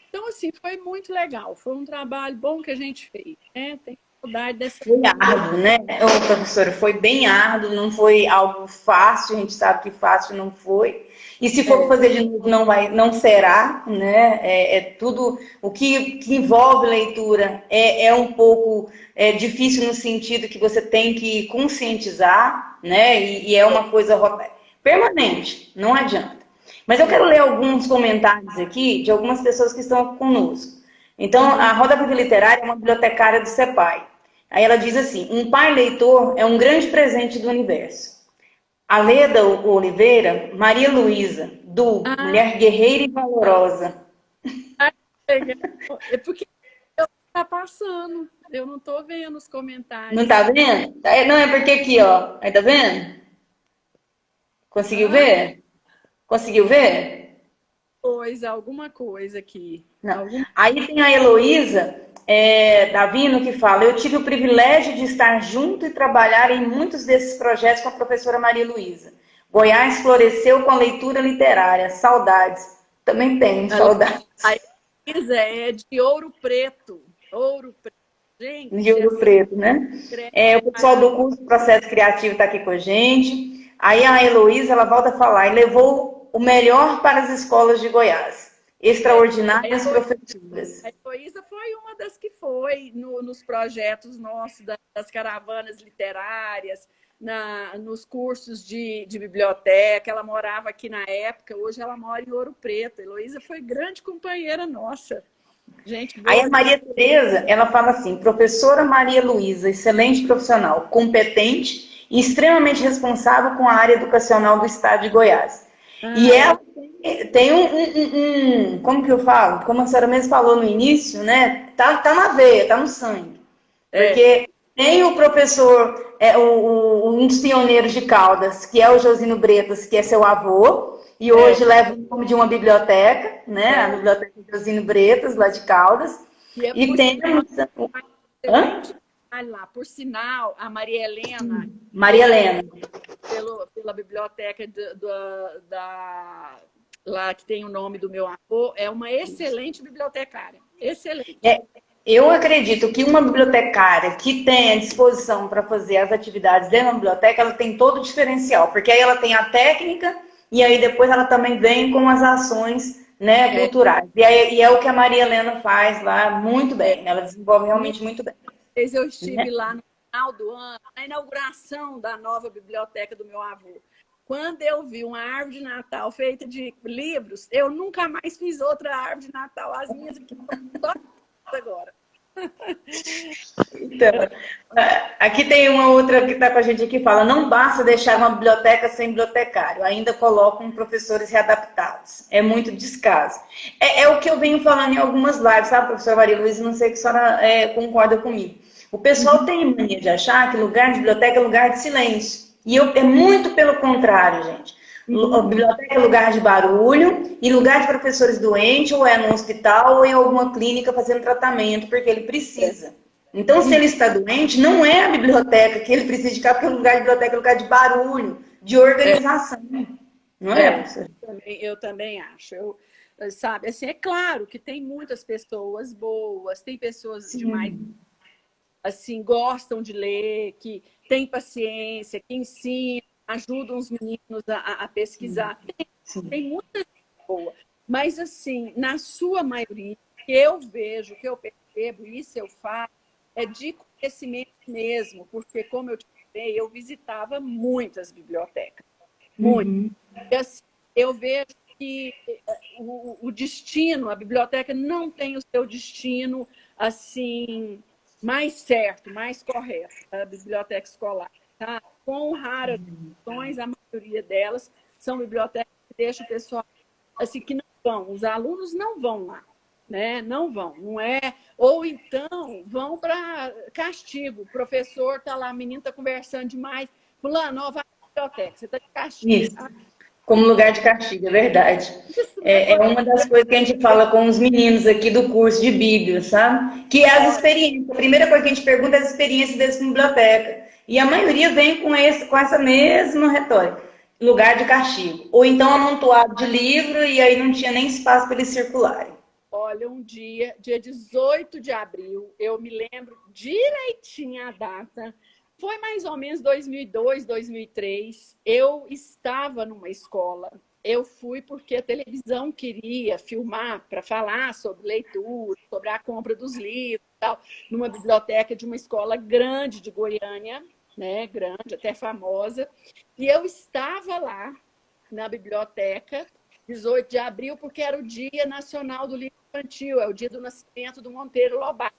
Então, assim, foi muito legal. Foi um trabalho bom que a gente fez. Né? Tem saudade dessa... Foi árduo, né, professora? Foi bem árduo, não foi algo fácil, a gente sabe que fácil não foi. E se for fazer de novo, não será, né? Tudo o que envolve leitura é um pouco difícil no sentido que você tem que conscientizar, né? E é uma coisa permanente, não adianta. Mas eu quero ler alguns comentários aqui de algumas pessoas que estão conosco. Então, a Roda Viva Literária é uma bibliotecária do CEPAI. Aí ela diz assim: um pai leitor é um grande presente do universo. A Leda Oliveira, Maria Luísa, mulher guerreira e valorosa. É porque tá passando. Eu não tô vendo os comentários. Não tá vendo? Não, é porque aqui, ó. Aí tá vendo? Conseguiu ver? Conseguiu ver? Alguma coisa aqui. Não. Aí tem a Heloísa Davino que fala: eu tive o privilégio de estar junto e trabalhar em muitos desses projetos com a professora Maria Luísa. Goiás floresceu com a leitura literária. Saudades. Também tenho saudades. A Heloísa é de Ouro Preto. Ouro Preto. Gente, de Ouro Preto, né? O pessoal do curso Processo Criativo está aqui com a gente. Aí a Heloísa, ela volta a falar: e levou o melhor para as escolas de Goiás. Extraordinárias professoras. A Heloísa foi uma das que foi nos projetos nossos das caravanas literárias, nos cursos de biblioteca. Ela morava aqui na época, hoje ela mora em Ouro Preto. A Heloísa foi grande companheira nossa. Gente, aí a Maria Tereza, ela fala assim: professora Maria Luísa, excelente profissional, competente e extremamente responsável com a área educacional do estado de Goiás. E ela tem como que eu falo? Como a senhora mesmo falou no início, né? Tá na veia, tá no sangue. Porque tem o professor, um dos pioneiros de Caldas, que é o Josino Bretas, que é seu avô, e hoje leva o nome de uma biblioteca, né? A biblioteca Josino Bretas, lá de Caldas. E temos... lá, por sinal, a Maria Helena. Maria Helena. Pela biblioteca lá que tem o nome do meu avô, é uma excelente bibliotecária. Excelente. Eu acredito que uma bibliotecária que tem a disposição para fazer as atividades dentro da biblioteca, ela tem todo o diferencial, porque aí ela tem a técnica e aí depois ela também vem com as ações, né, culturais. E é o que a Maria Helena faz lá muito bem, ela desenvolve realmente muito bem. Eu estive lá no final do ano, na inauguração da nova biblioteca do meu avô. Quando eu vi uma árvore de Natal feita de livros, eu nunca mais fiz outra árvore de Natal. As minhas aqui estão agora. Então, aqui tem uma outra que está com a gente aqui, fala: não basta deixar uma biblioteca sem bibliotecário, ainda colocam professores readaptados. É muito descaso. É o que eu venho falando em algumas lives, sabe, professora Maria Luísa? Não sei se a senhora concorda comigo. O pessoal tem mania de achar que lugar de biblioteca é lugar de silêncio. E é muito pelo contrário, gente. A biblioteca é lugar de barulho e lugar de professores doentes, ou é no hospital ou em alguma clínica fazendo tratamento, porque ele precisa. Então, se ele está doente, não é a biblioteca que ele precisa ficar, porque o lugar de biblioteca é lugar de barulho, de organização. Não é, professor? Eu também acho. Sabe, assim, é claro que tem muitas pessoas boas, tem pessoas demais, assim, gostam de ler, que têm paciência, que ensinam, ajudam os meninos a pesquisar. Tem muita gente boa. Mas, assim, na sua maioria, que eu vejo, que eu percebo, isso eu faço, é de conhecimento mesmo, porque, como eu te falei, eu visitava muitas bibliotecas. Muito. E, assim, eu vejo que o destino, a biblioteca não tem o seu destino, assim, mais certo, mais correto, a biblioteca escolar. Tá? Com raras exceções, a maioria delas são bibliotecas que deixam o pessoal assim, que não vão, os alunos não vão lá, né? Não vão, não é? Ou então vão para castigo. O professor está lá, a menina está conversando demais. Fulano, ó, vai para a biblioteca, você está de castigo. Isso. Como lugar de castigo, é verdade. É uma das coisas que a gente fala com os meninos aqui do curso de Bíblia, sabe? Que é as experiências. A primeira coisa que a gente pergunta é as experiências deles na biblioteca. E a maioria vem com essa mesma retórica. Lugar de castigo. Ou então amontoado de livro e aí não tinha nem espaço para eles circularem. Olha, um dia 18 de abril, eu me lembro direitinho a data, foi mais ou menos 2002, 2003, eu estava numa escola, eu fui porque a televisão queria filmar para falar sobre leitura, sobre a compra dos livros e tal, numa biblioteca de uma escola grande de Goiânia, né, grande, até famosa, e eu estava lá na biblioteca 18 de abril, porque era o Dia Nacional do Livro Infantil, é o dia do nascimento do Monteiro Lobato.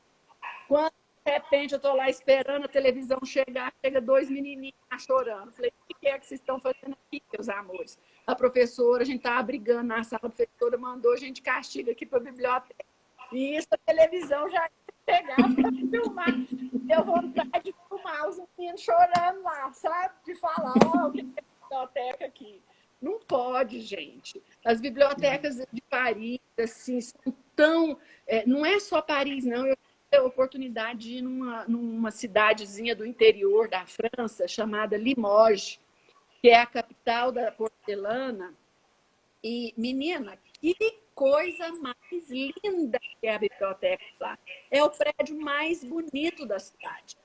Quando, de repente, eu estou lá esperando a televisão chegar, chega 2 menininhos chorando. Falei, o que é que vocês estão fazendo aqui, meus amores? A professora, a gente estava brigando na sala, a professora mandou a gente castigo aqui para a biblioteca. E isso, a televisão já ia pegar para filmar. Deu vontade de filmar os meninos chorando lá, sabe? De falar, ó, o que é a biblioteca aqui? Não pode, gente. As bibliotecas de Paris, assim, são tão... não é só Paris, não. Eu tive a oportunidade de ir numa cidadezinha do interior da França, chamada Limoges, que é a capital da porcelana. E, menina, que coisa mais linda que é a biblioteca lá. É o prédio mais bonito da cidade.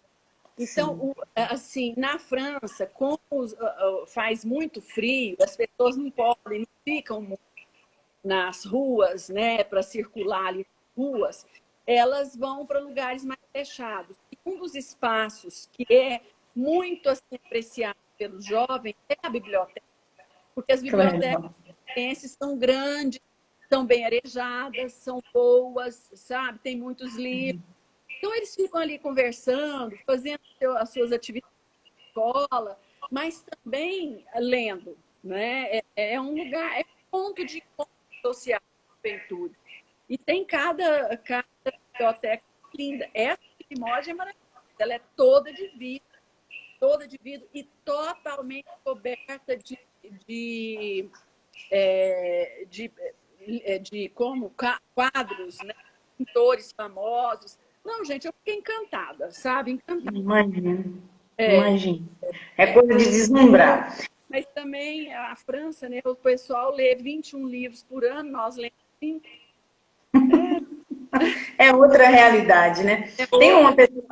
Então, assim, na França, como faz muito frio, as pessoas não podem, não ficam nas ruas, né, para circular ali nas ruas, elas vão para lugares mais fechados. E um dos espaços que é muito assim, apreciado pelos jovens é a biblioteca, porque as bibliotecas são grandes, são bem arejadas, são boas, sabe? Tem muitos livros. Então, eles ficam ali conversando, fazendo as suas atividades de escola, mas também lendo, né? É um lugar, é um ponto de encontro social da juventude. E tem cada biblioteca linda. Essa de Limoges é maravilhosa, ela é toda de vidro e totalmente coberta de como quadros, né? Pintores famosos. Não, gente, eu fiquei encantada, sabe? Encantada. Imagino, imagino. É coisa de deslumbrar. Mas também a França, né? O pessoal lê 21 livros por ano, nós lemos 5. É outra realidade, né? Tem uma pessoa,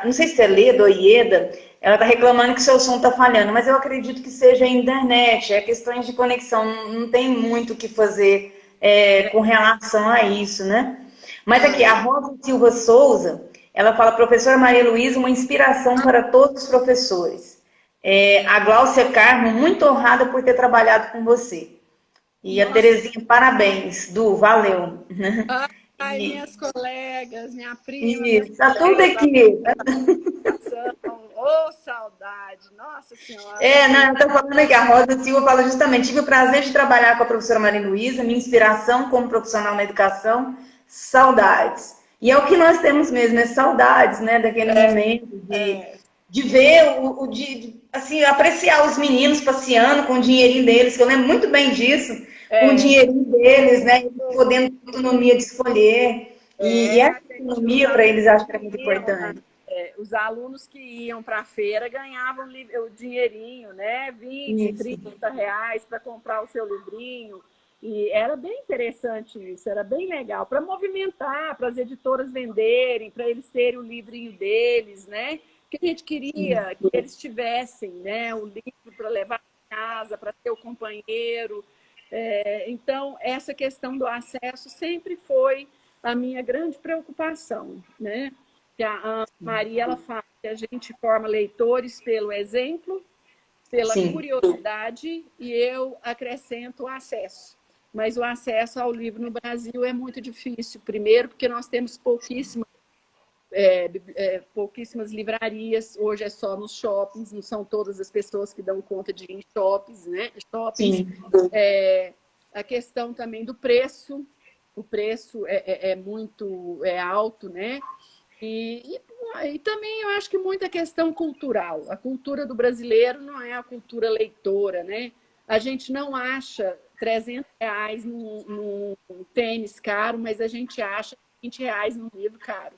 não sei se é Leda ou Ieda, ela está reclamando que seu som está falhando, mas eu acredito que seja a internet, é questões de conexão, não tem muito o que fazer com relação a isso, né? Mas aqui, a Rosa Silva Souza, ela fala, professora Maria Luísa, uma inspiração para todos os professores. A Gláucia Carmo, muito honrada por ter trabalhado com você. E a Terezinha, parabéns, Du, valeu. Ai, minhas colegas, minha prima. Isso, tá tudo aqui. Ô, saudade, nossa senhora. Não, eu tô falando aqui, a Rosa Silva fala justamente, tive o prazer de trabalhar com a professora Maria Luísa, minha inspiração como profissional na educação, saudades. E é o que nós temos mesmo, é saudades, né, daquele momento de ver, assim, apreciar os meninos passeando com o dinheirinho deles, que eu lembro muito bem disso, com o dinheirinho deles, né, podendo ter autonomia de escolher. E essa autonomia para eles acho que é muito importante. Os alunos que iam para a feira ganhavam o dinheirinho, né? 20, 30 reais para comprar o seu livrinho. E era bem interessante isso, era bem legal. Para movimentar, para as editoras venderem, para eles terem o livrinho deles, né? Porque a gente queria que eles tivessem, né, o livro para levar para casa, para ter o companheiro. Então, essa questão do acesso sempre foi a minha grande preocupação, né? Que a Maria, ela fala que a gente forma leitores pelo exemplo, pela curiosidade, e eu acrescento o acesso. Mas o acesso ao livro no Brasil é muito difícil. Primeiro, porque nós temos pouquíssimas livrarias, hoje é só nos shoppings, não são todas as pessoas que dão conta de ir em shoppings, né? A questão também do preço, o preço é muito alto, né? E também eu acho que muita questão cultural. A cultura do brasileiro não é a cultura leitora, né? A gente não acha 300 reais num tênis caro, mas a gente acha 20 reais num livro caro.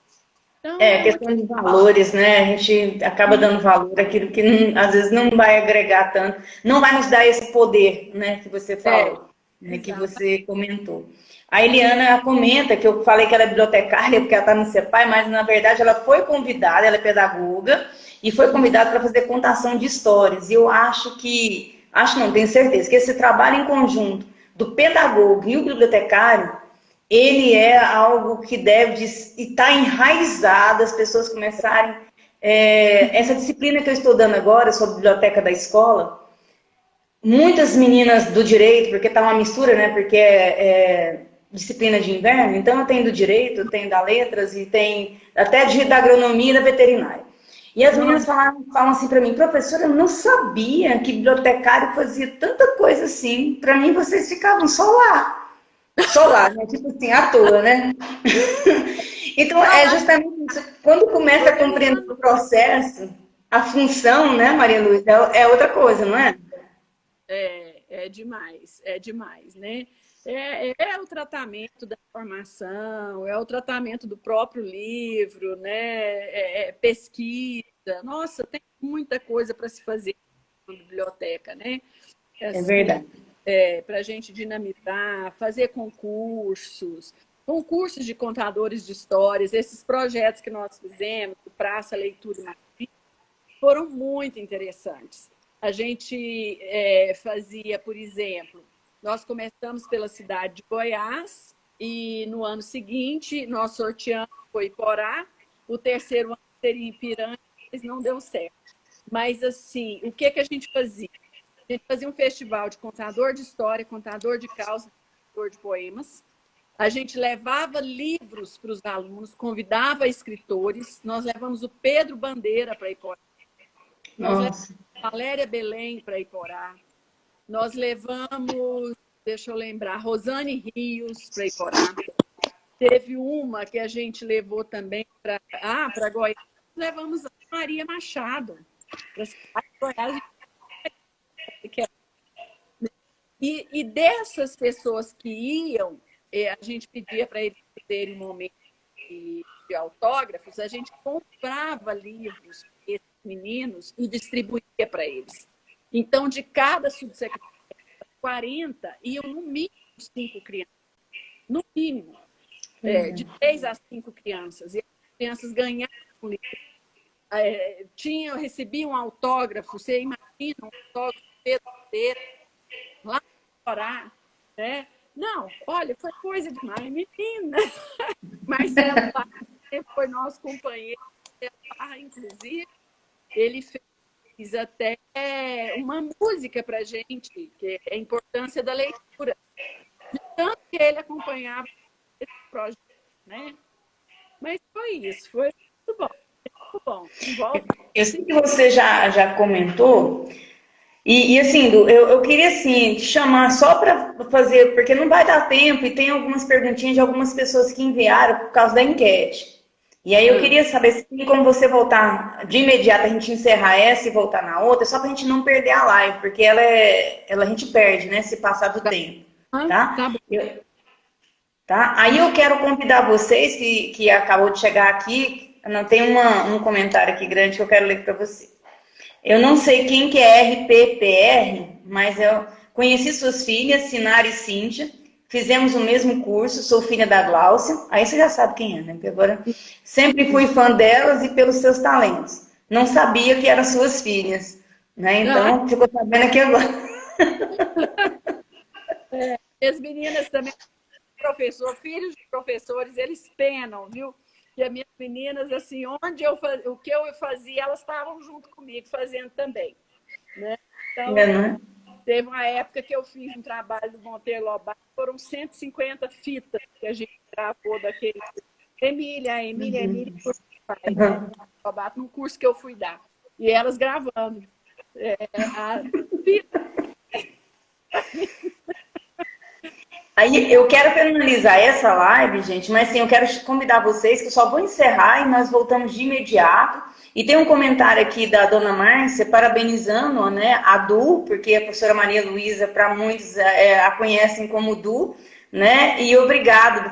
Então, questão de valores, né? A gente acaba dando valor àquilo que às vezes não vai agregar tanto, não vai nos dar esse poder, né? Que você falou, né, que você comentou. A Eliana comenta que eu falei que ela é bibliotecária porque ela está no CEPAI, mas na verdade ela foi convidada, ela é pedagoga, e foi convidada para fazer contação de histórias. E eu tenho certeza, que esse trabalho em conjunto do pedagogo e o bibliotecário, ele é algo que deve estar enraizado, as pessoas começarem... essa disciplina que eu estou dando agora, sobre a biblioteca da escola, muitas meninas do direito, porque tá uma mistura, né? Porque é disciplina de inverno, então eu tenho do direito, eu tenho da letras e tem até da agronomia e da veterinária. E as meninas falam assim para mim, professora, eu não sabia que bibliotecário fazia tanta coisa assim. Para mim, vocês ficavam só lá, né? Tipo assim, à toa, né? Então, é justamente isso. Quando começa a compreender o processo, a função, né, Maria Luísa, é outra coisa, não é? É demais, né? É o tratamento da informação, é o tratamento do próprio livro, né? Pesquisa. Nossa, tem muita coisa para se fazer na biblioteca, né? É Assim, verdade. para a gente dinamizar, fazer concursos de contadores de histórias, esses projetos que nós fizemos, do Praça, Leitura e Magia, foram muito interessantes. A gente fazia, por exemplo, nós começamos pela cidade de Goiás e no ano seguinte nós sorteamos Iporá, o terceiro ano seria Ipiranga, mas não deu certo. Mas assim, o que a gente fazia? A gente fazia um festival de contador de história, contador de causas, contador de poemas. A gente levava livros para os alunos, convidava escritores. Nós levamos o Pedro Bandeira para Iporá. Nós levamos a Valéria Belém para Iporá. Nós levamos, deixa eu lembrar, Rosane Rios para Iporá. Teve uma que a gente levou também para Goiás. Levamos a Maria Machado para a cidade de Goiás. E dessas pessoas que iam, a gente pedia para eles terem momentos de autógrafos, a gente comprava livros para esses meninos e distribuía para eles. Então, de cada subsecretaria, 40 iam no mínimo 5 crianças. No mínimo. De 3 a 5 crianças. E as crianças ganhavam livros. Recebiam autógrafo, você imagina um autógrafo Pedro lá orar, né? Não, olha, foi coisa demais, menina. Marcelo Barra foi nosso companheiro, inclusive, ele fez até uma música para a gente, que é a importância da leitura. De tanto que ele acompanhava esse projeto, né? Mas foi isso, foi muito bom. Muito bom. Eu sei que você já comentou. E assim, eu queria assim, te chamar só para fazer, porque não vai dar tempo, e tem algumas perguntinhas de algumas pessoas que enviaram por causa da enquete. E aí eu queria saber se tem como você voltar de imediato, a gente encerrar essa e voltar na outra, só para a gente não perder a live, porque a gente perde, né, se passar do tempo. Tá? Tá bom. Tá? Aí eu quero convidar vocês que acabou de chegar aqui, não tem um comentário aqui grande que eu quero ler para você. Eu não sei quem que é RPPR, mas eu conheci suas filhas, Sinara e Cíntia, fizemos o mesmo curso, sou filha da Gláucia, aí você já sabe quem é, né? Porque agora sempre fui fã delas e pelos seus talentos. Não sabia que eram suas filhas, né? Então, ficou sabendo aqui agora. As meninas também, filhos de professores, eles penam, viu? E as minhas meninas, assim, o que eu fazia, elas estavam junto comigo, fazendo também. Né? Então, teve uma época que eu fiz um trabalho do Monteiro Lobato, foram 150 fitas que a gente gravou daquele... Emília, Lobato, num curso que eu fui dar. E elas gravando. Aí eu quero finalizar essa live, gente, mas sim, eu quero convidar vocês que eu só vou encerrar e nós voltamos de imediato. E tem um comentário aqui da dona Márcia parabenizando, né, a Du, porque a professora Maria Luísa, para muitos, a conhecem como Du, né? E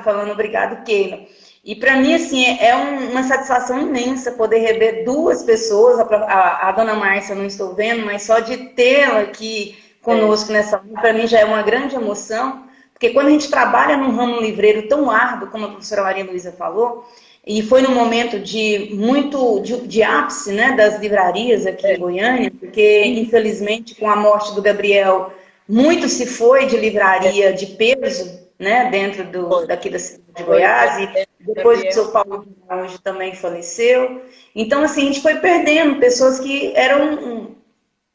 falando obrigado, Keila. E para mim, assim, é uma satisfação imensa poder rever duas pessoas, a dona Márcia não estou vendo, mas só de tê-la aqui conosco nessa live, para mim já é uma grande emoção. Porque quando a gente trabalha num ramo livreiro tão árduo, como a professora Maria Luísa falou, e foi num momento de ápice, né, das livrarias aqui em Goiânia, porque infelizmente com a morte do Gabriel, muito se foi de livraria de peso, né, dentro daqui da cidade de Goiás, e depois o seu Paulo hoje também faleceu. Então, assim, a gente foi perdendo pessoas que eram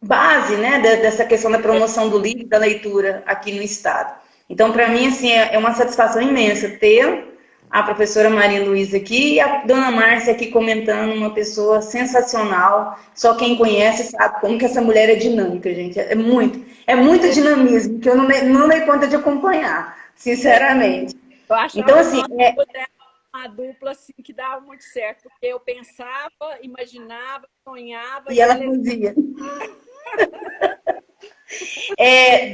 base, né, dessa questão da promoção do livro e da leitura aqui no estado. Então, para mim, assim, é uma satisfação imensa ter a professora Maria Luísa aqui e a dona Márcia aqui comentando, uma pessoa sensacional. Só quem conhece sabe como que essa mulher é dinâmica, gente. É muito dinamismo que eu não dei conta de acompanhar, sinceramente. Eu Então, achava assim, nós uma dupla assim, que dava muito certo, porque eu pensava, imaginava, sonhava e e ela ela fazia.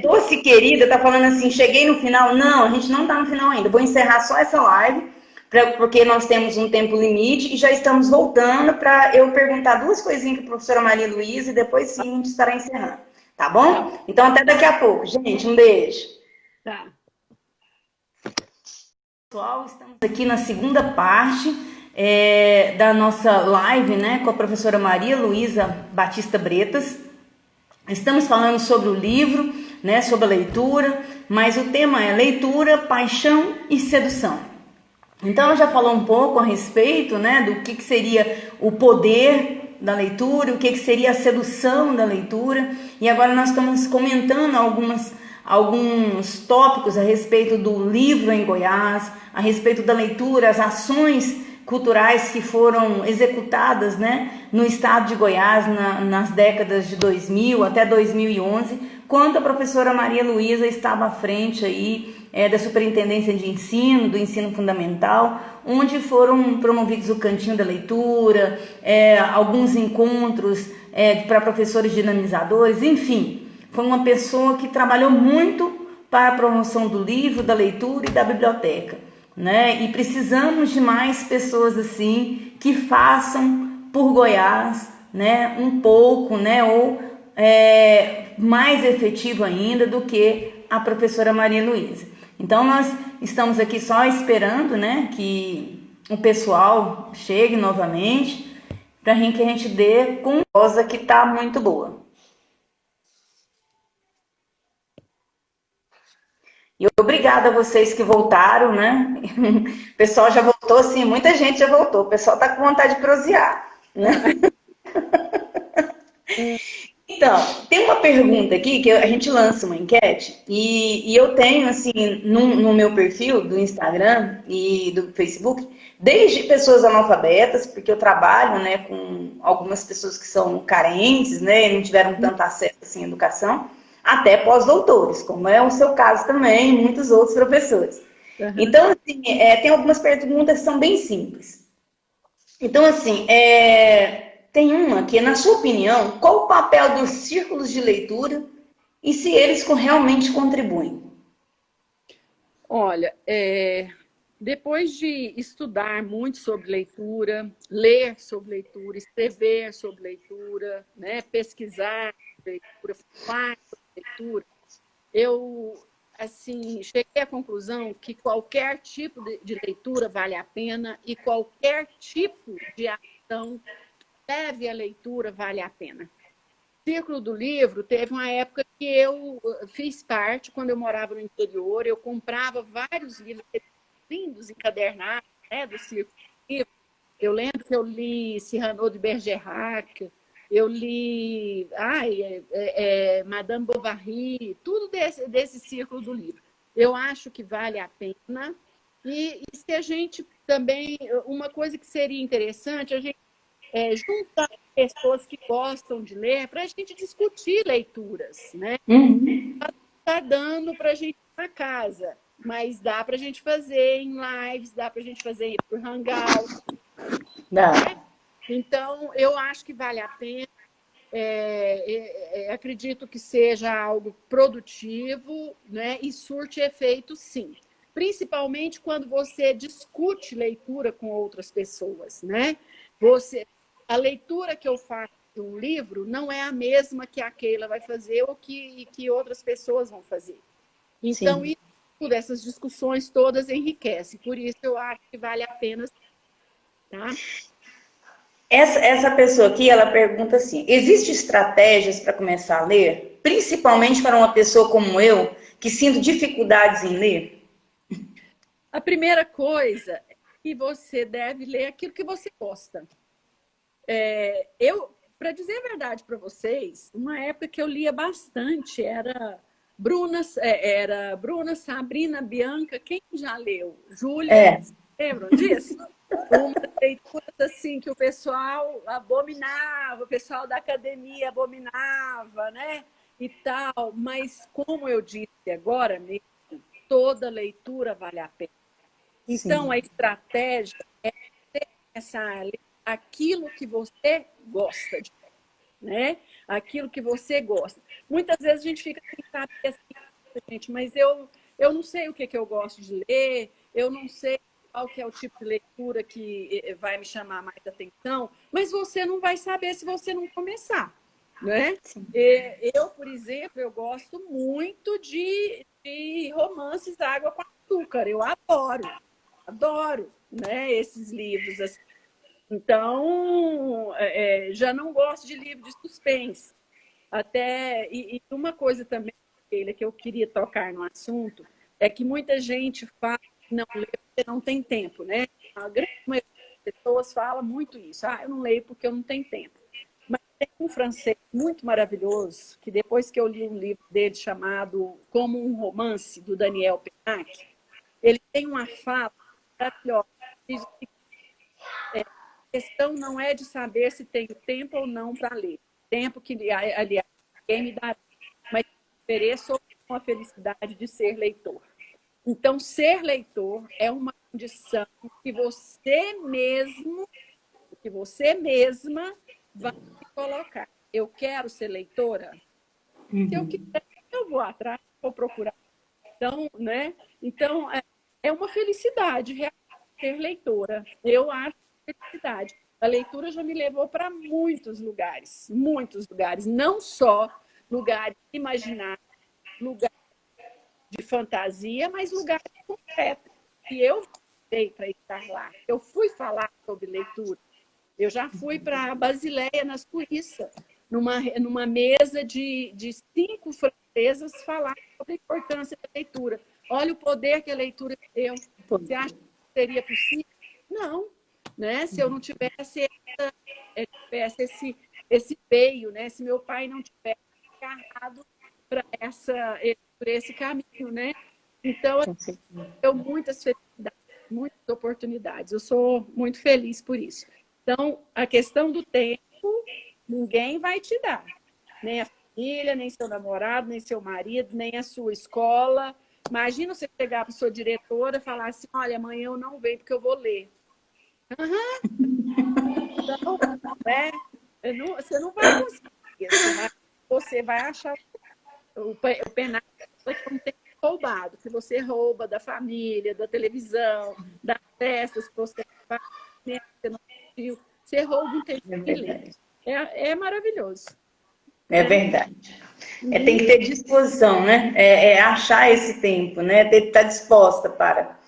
Doce querida tá falando assim, cheguei no final. Não, a gente não tá no final ainda. Vou encerrar só essa live, porque nós temos um tempo limite e já estamos voltando para eu perguntar duas coisinhas para a professora Maria Luísa e depois sim a gente estará encerrando. Tá tá, bom? Então até daqui a pouco. Gente, um beijo. tá. Pessoal, estamos aqui na segunda parte da nossa live, né, com a professora Maria Luísa Batista Bretas. Estamos falando sobre o livro, né, sobre a leitura, mas o tema é leitura, paixão e sedução. Então, ela já falou um pouco a respeito, né, do que seria o poder da leitura, o que seria a sedução da leitura, e agora nós estamos comentando alguns tópicos a respeito do livro em Goiás, a respeito da leitura, as ações culturais que foram executadas, né, no estado de Goiás nas décadas de 2000 até 2011, quando a professora Maria Luísa estava à frente aí da Superintendência de Ensino, do Ensino Fundamental, onde foram promovidos o Cantinho da Leitura, alguns encontros para professores dinamizadores, enfim, foi uma pessoa que trabalhou muito para a promoção do livro, da leitura e da biblioteca, né? E precisamos de mais pessoas assim que façam por Goiás, né, um pouco, né, ou mais efetivo ainda do que a professora Maria Luísa. Então nós estamos aqui só esperando, né, que o pessoal chegue novamente para que a gente dê com coisa que está muito boa. E obrigada a vocês que voltaram, né? O pessoal já voltou, sim, muita gente já voltou. O pessoal está com vontade de prosear, né? Então, tem uma pergunta aqui que a gente lança uma enquete e eu tenho, assim, no meu perfil do Instagram e do Facebook, desde pessoas analfabetas, porque eu trabalho, né, com algumas pessoas que são carentes, né, e não tiveram tanto acesso, assim, à educação, até pós-doutores, como é o seu caso também, e muitos outros professores. Uhum. Então, assim, tem algumas perguntas que são bem simples. Então, assim, tem uma que, na sua opinião, qual o papel dos círculos de leitura e se eles realmente contribuem? Olha, depois de estudar muito sobre leitura, ler sobre leitura, escrever sobre leitura, né, pesquisar sobre leitura, falar sobre leitura, eu assim cheguei à conclusão que qualquer tipo de leitura vale a pena e qualquer tipo de ação que leve à leitura vale a pena. Círculo do Livro teve uma época que eu fiz parte, quando eu morava no interior, eu comprava vários livros lindos, encadernados, né, do Círculo do Livro. Eu lembro que eu li Cyrano de Bergerac, eu li Madame Bovary, tudo desse Círculo do Livro. Eu acho que vale a pena. E se a gente também, uma coisa que seria interessante, a gente juntar pessoas que gostam de ler para a gente discutir leituras, né? Está dando para a gente na casa, mas dá para a gente fazer em lives, dá para a gente fazer por Hangout. Dá. Né? Então, eu acho que vale a pena. Acredito que seja algo produtivo, né? E surte efeito, sim. Principalmente quando você discute leitura com outras pessoas, né? A leitura que eu faço de um livro não é a mesma que a Keila vai fazer ou que outras pessoas vão fazer. Então, essas discussões todas enriquecem. Por isso, eu acho que vale a pena. Tá? Essa pessoa aqui, ela pergunta assim, existem estratégias para começar a ler? Principalmente para uma pessoa como eu, que sinto dificuldades em ler? A primeira coisa é que você deve ler aquilo que você gosta. para dizer a verdade para vocês, uma época que eu lia bastante era Bruna, Sabrina, Bianca. Quem já leu? Júlia, É, lembram disso? Uma leitura assim que o pessoal abominava, o pessoal da academia abominava, né? E tal. Mas, como eu disse agora mesmo, toda leitura vale a pena. Então, sim. a estratégia é ter aquilo que você gosta de, né? Aquilo que você gosta. Muitas vezes a gente fica sem saber assim, gente, mas eu não sei o que, que eu gosto de ler, eu não sei qual que é o tipo de leitura que vai me chamar mais atenção, mas você não vai saber se você não começar, né? Sim. Eu, por exemplo, eu gosto muito de romances Água com Açúcar, eu adoro, né, esses livros assim. Então, já não gosto de livro de suspense. Até, e uma coisa também, Sheila, que eu queria tocar no assunto, é que muita gente fala que não lê porque não tem tempo, né? A grande maioria das pessoas fala muito isso. Ah, eu não leio porque eu não tenho tempo. Mas tem um francês muito maravilhoso, que depois que eu li um livro dele chamado Como um Romance, do Daniel Pennac, ele tem uma fala maravilhosa. Diz o seguinte: a questão não é de saber se tenho tempo ou não para ler. Tempo que, aliás, ninguém me dá, mas ofereço a felicidade de ser leitor. Então, ser leitor é uma condição que você mesma vai se colocar. Eu quero ser leitora? Se eu Uhum. quiser, eu vou atrás, vou procurar. Então, né? Então, é uma felicidade ser leitora. Eu acho felicidade. A leitura já me levou para muitos lugares, não só lugares imaginários, lugares de fantasia, mas lugares concretos. E eu fui para estar lá. Eu fui falar sobre leitura. Eu já fui para Basileia, na Suíça, numa mesa de 5 francesas falar sobre a importância da leitura. Olha o poder que a leitura deu. Você acha que seria possível? Não. Né? Se eu não tivesse, esse veio, né? Se meu pai não tivesse agarrado para por esse caminho, né? Então, deu muitas felicidades, muitas oportunidades. Eu sou muito feliz por isso. Então, a questão do tempo, ninguém vai te dar. Nem a família, nem seu namorado, nem seu marido, nem a sua escola. Imagina você chegar para sua diretora e falar assim: olha, amanhã eu não venho porque eu vou ler. Uhum. Então, né? Você não vai conseguir isso. Você vai achar o penário que não tem roubado, que você rouba da família, da televisão, das festas que você vai, né, você não viu, você rouba um tempo É de ler. verdade. É maravilhoso. É Né? verdade. Tem Uhum. que ter disposição, né? Achar esse tempo, né? Ter que estar disposta para.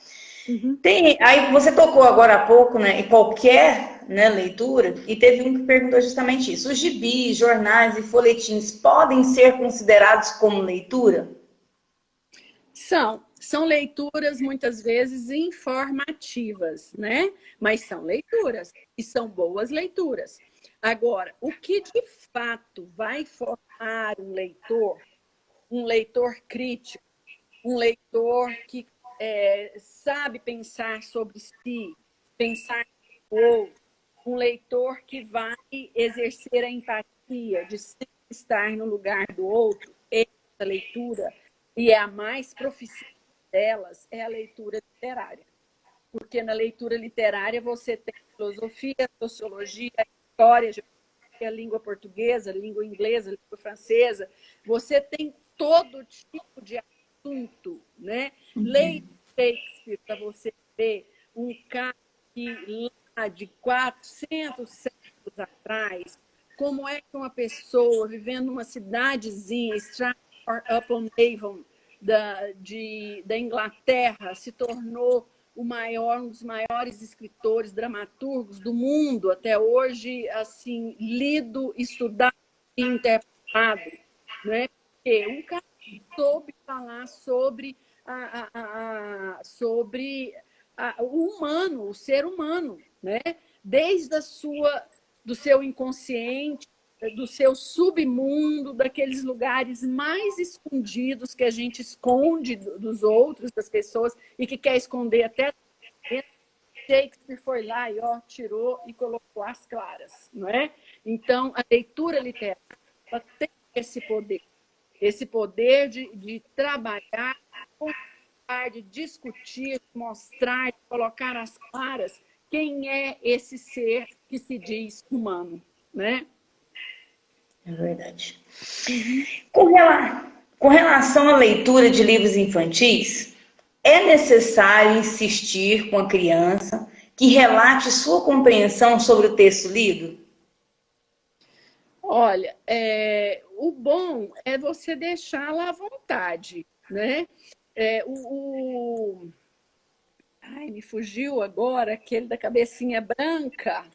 Uhum. Aí você tocou agora há pouco, né, em qualquer, né, leitura, e teve um que perguntou justamente isso. Os gibis, jornais e folhetins podem ser considerados como leitura? São leituras muitas vezes informativas, né? Mas são leituras e são boas leituras. Agora, o que de fato vai formar um leitor crítico, um leitor que sabe pensar sobre si, pensar no outro, um leitor que vai exercer a empatia, de sempre estar no lugar do outro, essa leitura, e é a mais proficiente delas, é a leitura literária. Porque na leitura literária você tem filosofia, sociologia, história, geografia, língua portuguesa, língua inglesa, língua francesa, você tem todo tipo de assunto, né? Leia Shakespeare para você ver um cara que lá de 400 séculos atrás, como é que uma pessoa vivendo numa cidadezinha, Stratford-upon-Avon, da Inglaterra, se tornou um dos maiores escritores, dramaturgos do mundo até hoje, assim, lido, estudado e interpretado, né? Porque um cara soube falar sobre o humano, o ser humano, né? Desde do seu inconsciente, do seu submundo, daqueles lugares mais escondidos que a gente esconde dos outros, das pessoas, e que quer esconder até dentro. Shakespeare foi lá e tirou e colocou às claras, não é? Então, a leitura literária tem esse poder de trabalhar, de discutir, mostrar, de colocar às claras quem é esse ser que se diz humano, né? É verdade. Com relação à leitura de livros infantis, é necessário insistir com a criança que relate sua compreensão sobre o texto lido? Olha, o bom é você deixá-la à vontade, né? Ai, me fugiu agora aquele da cabecinha branca,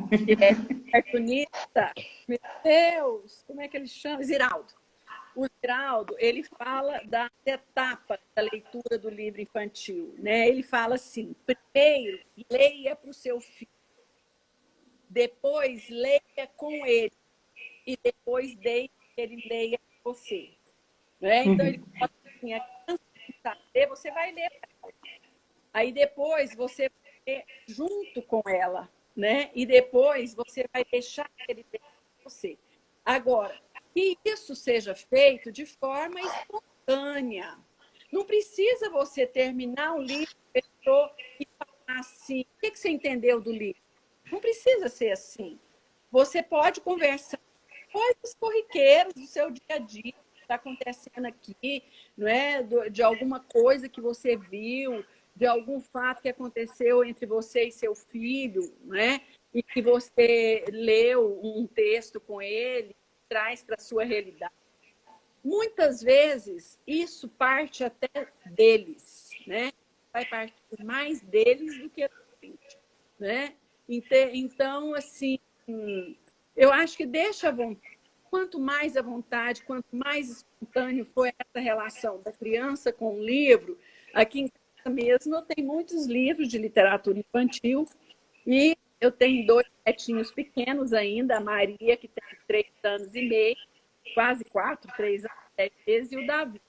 que é cartunista. Meu Deus, como é que ele chama? Ziraldo. O Ziraldo, ele fala das etapas da leitura do livro infantil, né? Ele fala assim: primeiro, leia para o seu filho, depois leia com ele e depois deixe que ele leia para você, né? Então ele coloca assim: a criança precisa ler, você vai ler para ela. Aí depois você vai ler junto com ela, né? E depois você vai deixar que ele leia para você. Agora, que isso seja feito de forma espontânea. Não precisa você terminar um livro e falar assim: o que você entendeu do livro? Não precisa ser assim. Você pode conversar coisas corriqueiras do seu dia a dia, que está acontecendo aqui, não é? De alguma coisa que você viu, de algum fato que aconteceu entre você e seu filho, né? E que você leu um texto com ele, traz para a sua realidade. Muitas vezes, isso parte até deles, né? Vai partir mais deles do que da gente, né? Então, assim, eu acho que deixa à vontade. Quanto mais à vontade, quanto mais espontâneo for essa relação da criança com o livro, aqui em casa mesmo eu tenho muitos livros de literatura infantil e eu tenho 2 netinhos pequenos ainda, a Maria, que tem 3 anos e meio, quase 4, 3 anos e 10 meses, e o Davi.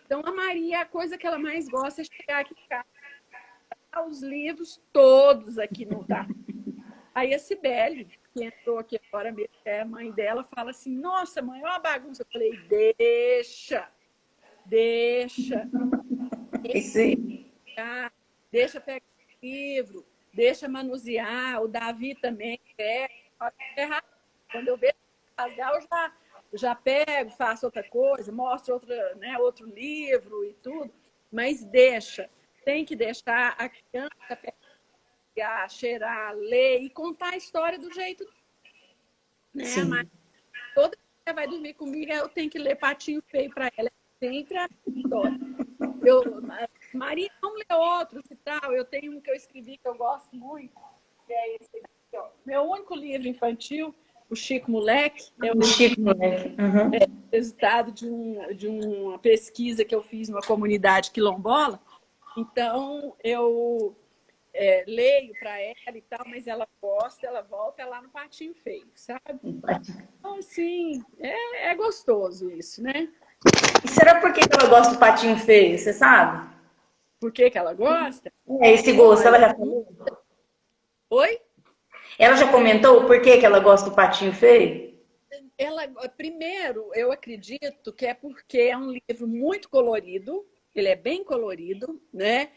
Então, a Maria, a coisa que ela mais gosta é chegar aqui em casa, os livros todos aqui não dá. Aí a Cibele, que entrou aqui agora mesmo, que é a mãe dela, fala assim: nossa, mãe, é uma bagunça. Eu falei: deixa, deixa pegar o livro, deixa manusear. O Davi também quer. Quando eu vejo rasgar, eu já pego, faço outra coisa, mostro outro livro e tudo, mas tem que deixar a criança pegar, cheirar, ler e contar a história do jeito, né? Sim. Mas toda vez que ela vai dormir comigo, eu tenho que ler Patinho Feio para ela. Sempre a história. Maria, não lê outros e tal. Eu tenho um que eu escrevi que eu gosto muito, que é esse aqui, ó. Meu único livro infantil, o Chico Moleque, o Chico Moleque. Resultado de uma pesquisa que eu fiz numa comunidade quilombola. Então, eu leio para ela e tal, mas ela gosta, ela volta lá no Patinho Feio, sabe? Então, assim, é gostoso isso, né? E será por que ela gosta do Patinho Feio, você sabe? Por que ela gosta? Esse gosto, ela já falou? Oi? Ela já comentou por que ela gosta do Patinho Feio? Primeiro, eu acredito que é porque é um livro muito colorido, ele é bem colorido, né?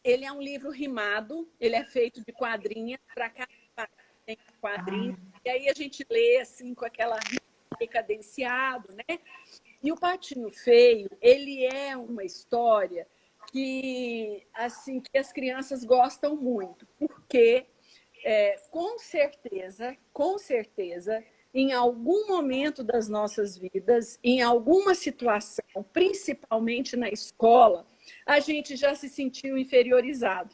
Ele é um livro rimado, ele é feito de quadrinhas, para cada tem quadrinho, e aí a gente lê assim com aquela rima cadenciado, né? E o Patinho Feio, ele é uma história que assim que as crianças gostam muito, porque com certeza, em algum momento das nossas vidas, em alguma situação, principalmente na escola, a gente já se sentiu inferiorizado,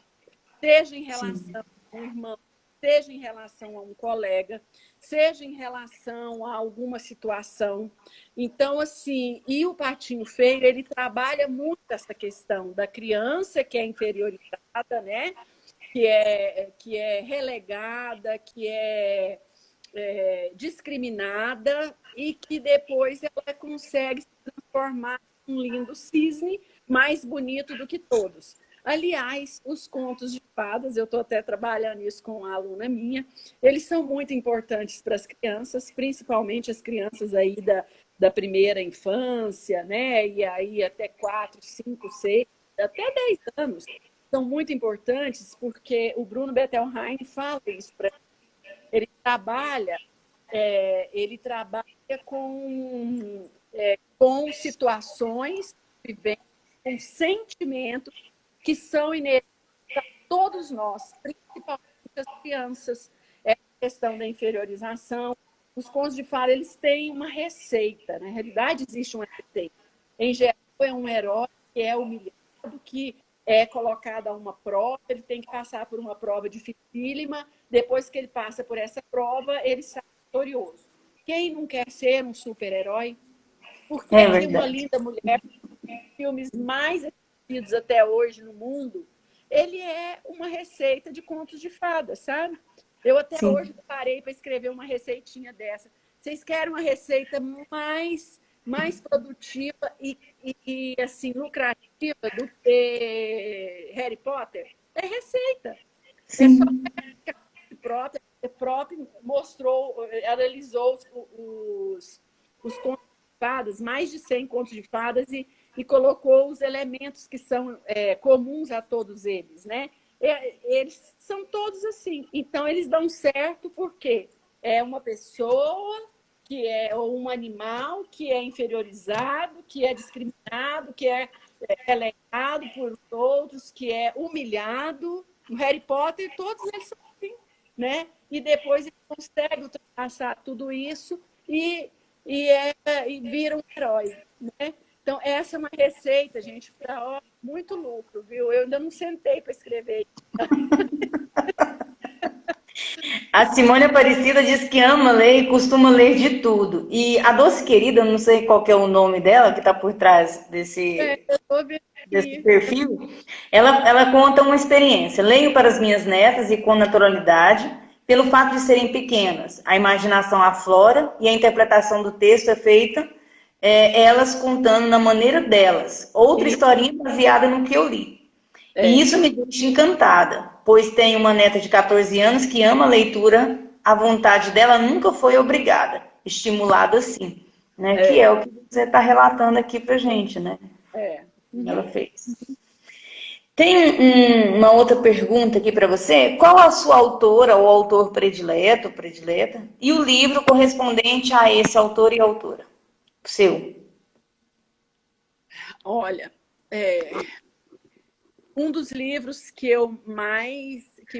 seja em relação a um irmão, seja em relação a um colega, seja em relação a alguma situação. Então, assim, e o Patinho Feio, ele trabalha muito essa questão da criança que é inferiorizada, né? Que é relegada, que é discriminada e que depois ela consegue se transformar em um lindo cisne mais bonito do que todos. Aliás, os contos de fadas, eu estou até trabalhando isso com uma aluna minha, eles são muito importantes para as crianças, principalmente as crianças aí da primeira infância, né? E aí até 4, 5, 6, até 10 anos. São muito importantes porque o Bruno Bettelheim fala isso para ele trabalha, ele trabalha com situações, com sentimentos que são inerentes a todos nós, principalmente as crianças. É a questão da inferiorização. Os contos de fada, eles têm uma receita. Na realidade, existe uma receita. Em geral, é um herói que é humilhado, que é colocado a uma prova, ele tem que passar por uma prova dificílima. Depois que ele passa por essa prova, ele sai vitorioso. Quem não quer ser um super-herói? Por que Uma Linda Mulher, filmes mais assistidos até hoje no mundo, ele é uma receita de contos de fadas, sabe? Eu até hoje parei para escrever uma receitinha dessa. Vocês querem uma receita mais produtiva e assim, lucrativa do que Harry Potter? É receita. Sim. É só a própria mostrou, analisou os contos de fadas, mais de 100 contos de fadas, e colocou os elementos que são comuns a todos eles, né? Eles são todos assim. Então, eles dão certo porque é uma pessoa que ou um animal que é inferiorizado, que é discriminado, que é relegado por outros, que é humilhado. No Harry Potter, todos eles são assim, né? E depois ele consegue ultrapassar tudo isso e vira um herói, né? Então, essa é uma receita, gente, para muito lucro, viu? Eu ainda não sentei para escrever. A Simone Aparecida diz que ama ler e costuma ler de tudo. E a Doce Querida, não sei qual que é o nome dela, que está por trás desse perfil, ela conta uma experiência. Leio para as minhas netas e com naturalidade, pelo fato de serem pequenas. A imaginação aflora e a interpretação do texto é feita elas contando na maneira delas. Outra historinha baseada no que eu li. E isso me deixa encantada, pois tenho uma neta de 14 anos que ama a leitura, a vontade dela nunca foi obrigada, estimulada sim, né? Que é o que você está relatando aqui pra gente, né? Ela fez. Tem uma outra pergunta aqui para você. Qual a sua autora ou autor predileto, predileta, e o livro correspondente a esse autor e autora? Seu. Olha, um dos livros que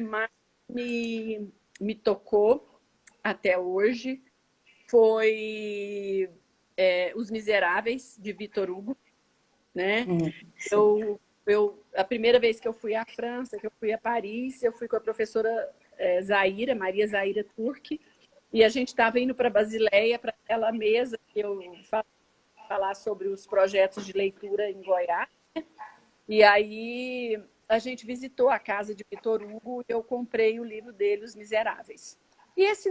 mais me tocou até hoje foi Os Miseráveis, de Victor Hugo, né? A primeira vez que eu fui à França, que eu fui a Paris, eu fui com a professora Maria Zaira Turque, e a gente estava indo para Basileia, para aquela mesa que eu falar sobre os projetos de leitura em Goiás. E aí a gente visitou a casa de Victor Hugo e eu comprei o livro dele, Os Miseráveis. E esse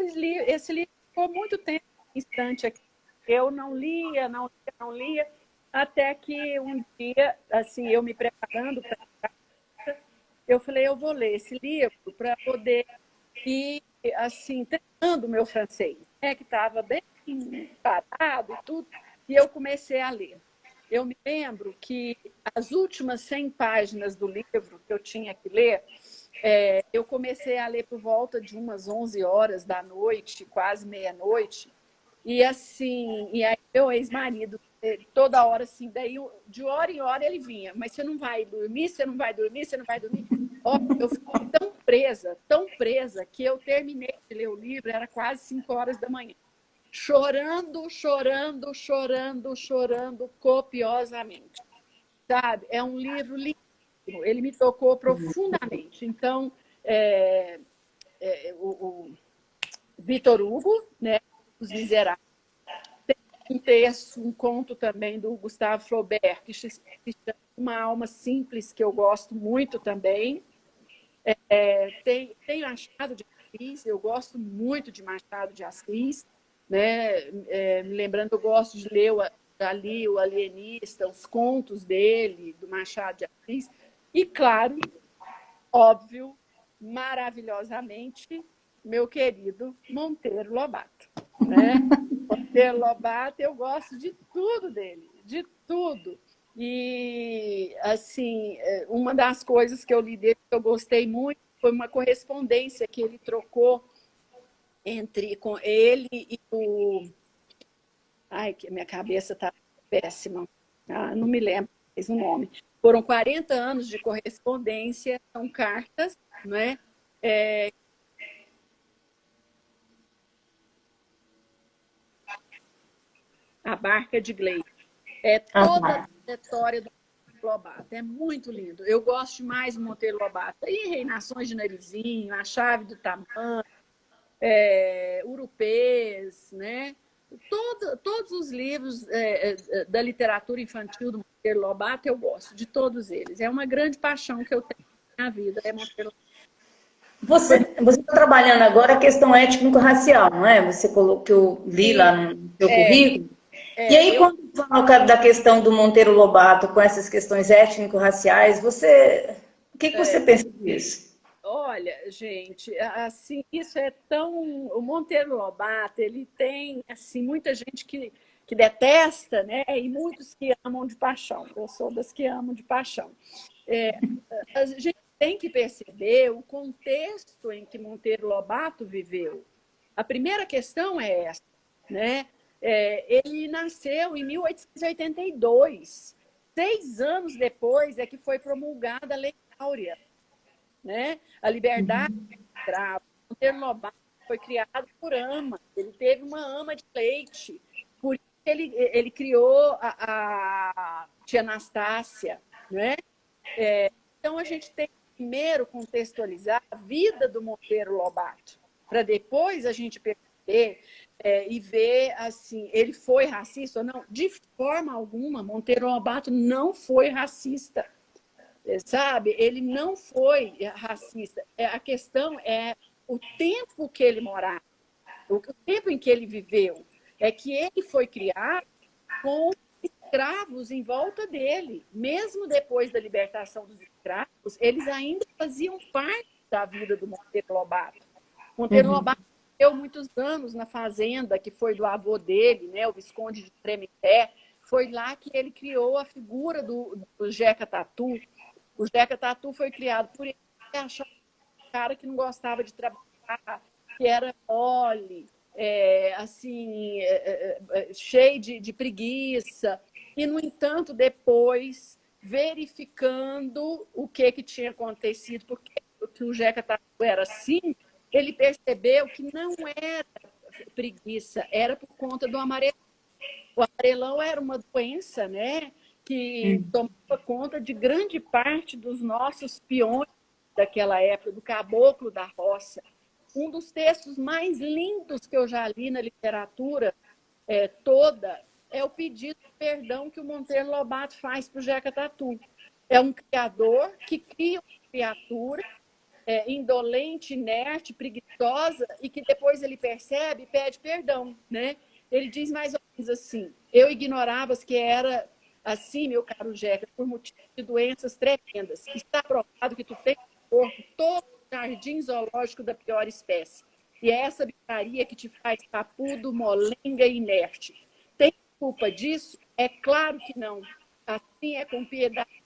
livro ficou muito tempo instante aqui. Eu não lia, até que um dia, assim, eu me preparando para casa, eu falei, eu vou ler esse livro para poder ir, assim, treinando o meu francês, que estava bem parado e tudo, e eu comecei a ler. Eu me lembro que as últimas 100 páginas do livro que eu tinha que ler, eu comecei a ler por volta de umas 11 horas da noite, quase meia-noite, e assim, e aí meu ex-marido, toda hora assim, daí de hora em hora ele vinha, mas você não vai dormir, você não vai dormir, você não vai dormir. Eu fiquei tão presa, que eu terminei de ler o livro, era quase 5 horas da manhã. Chorando copiosamente, sabe? É um livro lindíssimo, ele me tocou profundamente. Então, o Victor Hugo, né? Os Miseráveis. Tem um texto, um conto também do Gustave Flaubert, que se chama Uma Alma Simples, que eu gosto muito também. Tenho achado de Assis, eu gosto muito de Machado de Assis, né? Me lembrando, eu gosto de ler ali o Alienista, os contos dele, do Machado de Assis, e, claro, óbvio, maravilhosamente, meu querido Monteiro Lobato, né? Monteiro Lobato, eu gosto de tudo dele, de tudo. E, assim, uma das coisas que eu li dele que eu gostei muito foi uma correspondência que ele trocou com ele e o... Ai, que minha cabeça está péssima. Não me lembro mais o nome. Foram 40 anos de correspondência, são cartas, né? A Barca de Gleisi. É toda a trajetória do Lobato. É muito lindo. Eu gosto demais do Monteiro Lobato. E Reinações de Narizinho, A Chave do Tamanho, Urupês, né? Todos os livros da literatura infantil do Monteiro Lobato, eu gosto de todos eles. É uma grande paixão que eu tenho na minha vida, é Monteiro Lobato. Você está trabalhando agora a questão étnico-racial, não é? Você colocou, que eu li lá no seu currículo. E aí, quando fala da questão do Monteiro Lobato com essas questões étnico-raciais, o que você pensa disso? Olha, gente, assim, isso é tão... O Monteiro Lobato, ele tem, assim, muita gente que detesta, né? E muitos que amam de paixão. Eu sou das que amam de paixão. A gente tem que perceber o contexto em que Monteiro Lobato viveu. A primeira questão é essa, né? Ele nasceu em 1882. 6 anos depois é que foi promulgada a Lei Áurea, né? A liberdade do escravo. Monteiro Lobato foi criado por ama. Ele teve uma ama de leite. Por isso ele criou a tia Anastácia, né? Então, a gente tem que primeiro contextualizar a vida do Monteiro Lobato, para depois a gente perceber e ver assim, ele foi racista ou não. De forma alguma, Monteiro Lobato não foi racista, sabe? Ele não foi racista. A questão é o tempo que ele morava, o tempo em que ele viveu. É que ele foi criado com escravos em volta dele. Mesmo depois da libertação dos escravos, eles ainda faziam parte da vida do Monteiro Lobato. Monteiro Lobato viveu muitos anos na fazenda, que foi do avô dele, né, o Visconde de Tremembé. Foi lá que ele criou a figura do Jeca Tatu. O Jeca Tatu foi criado por ele, achava um cara que não gostava de trabalhar, que era mole, assim, cheio de preguiça. E, no entanto, depois, verificando o que tinha acontecido, porque o Jeca Tatu era assim, ele percebeu que não era preguiça, era por conta do amarelão. O amarelão era uma doença, né, que tomava conta de grande parte dos nossos peões daquela época, do caboclo da roça. Um dos textos mais lindos que eu já li na literatura toda é o pedido de perdão que o Monteiro Lobato faz para o Jeca Tatu. É um criador que cria uma criatura indolente, inerte, preguiçosa, e que depois ele percebe e pede perdão, né? Ele diz mais ou menos assim: eu ignoravas que era assim, meu caro Jeca, por motivo de doenças tremendas. Está provado que tu tens no corpo todo o jardim zoológico da pior espécie. E é essa bicharia que te faz papudo, molenga e inerte. Tem culpa disso? É claro que não. Assim é com piedade.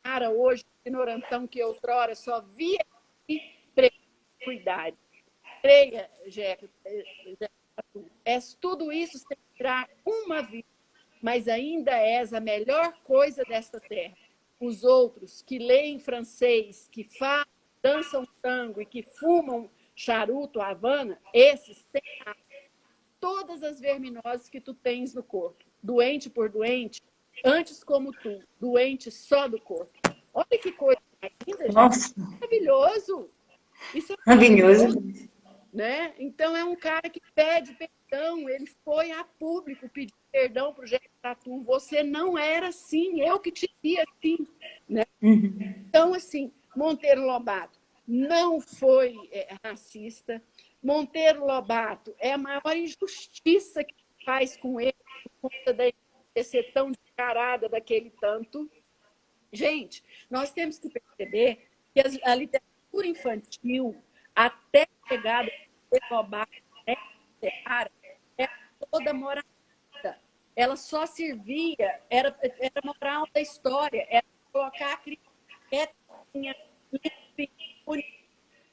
Cara, hoje, ignorantão que outrora só via e cuidar. Creia, Jeca, tudo isso sem tirar uma vida, mas ainda és a melhor coisa desta terra. Os outros que leem francês, que falam, dançam tango e que fumam charuto Havana, esses têm todas as verminoses que tu tens no corpo. Doente por doente, antes como tu, doente só do corpo. Olha que coisa linda, gente. Nossa. Maravilhoso. Isso é maravilhoso. Né? Então, é um cara que pede perdão. Ele foi a público pedir perdão para o Jeca Tatu. Você não era assim, eu que te vi assim. Né? Então, assim, Monteiro Lobato, não foi racista. Monteiro Lobato é a maior injustiça que faz com ele, por conta de ser tão descarada daquele tanto. Gente, nós temos que perceber que a literatura infantil, até a chegada de Lobato, é toda moralista. Ela só servia, era moral da história, era colocar a criança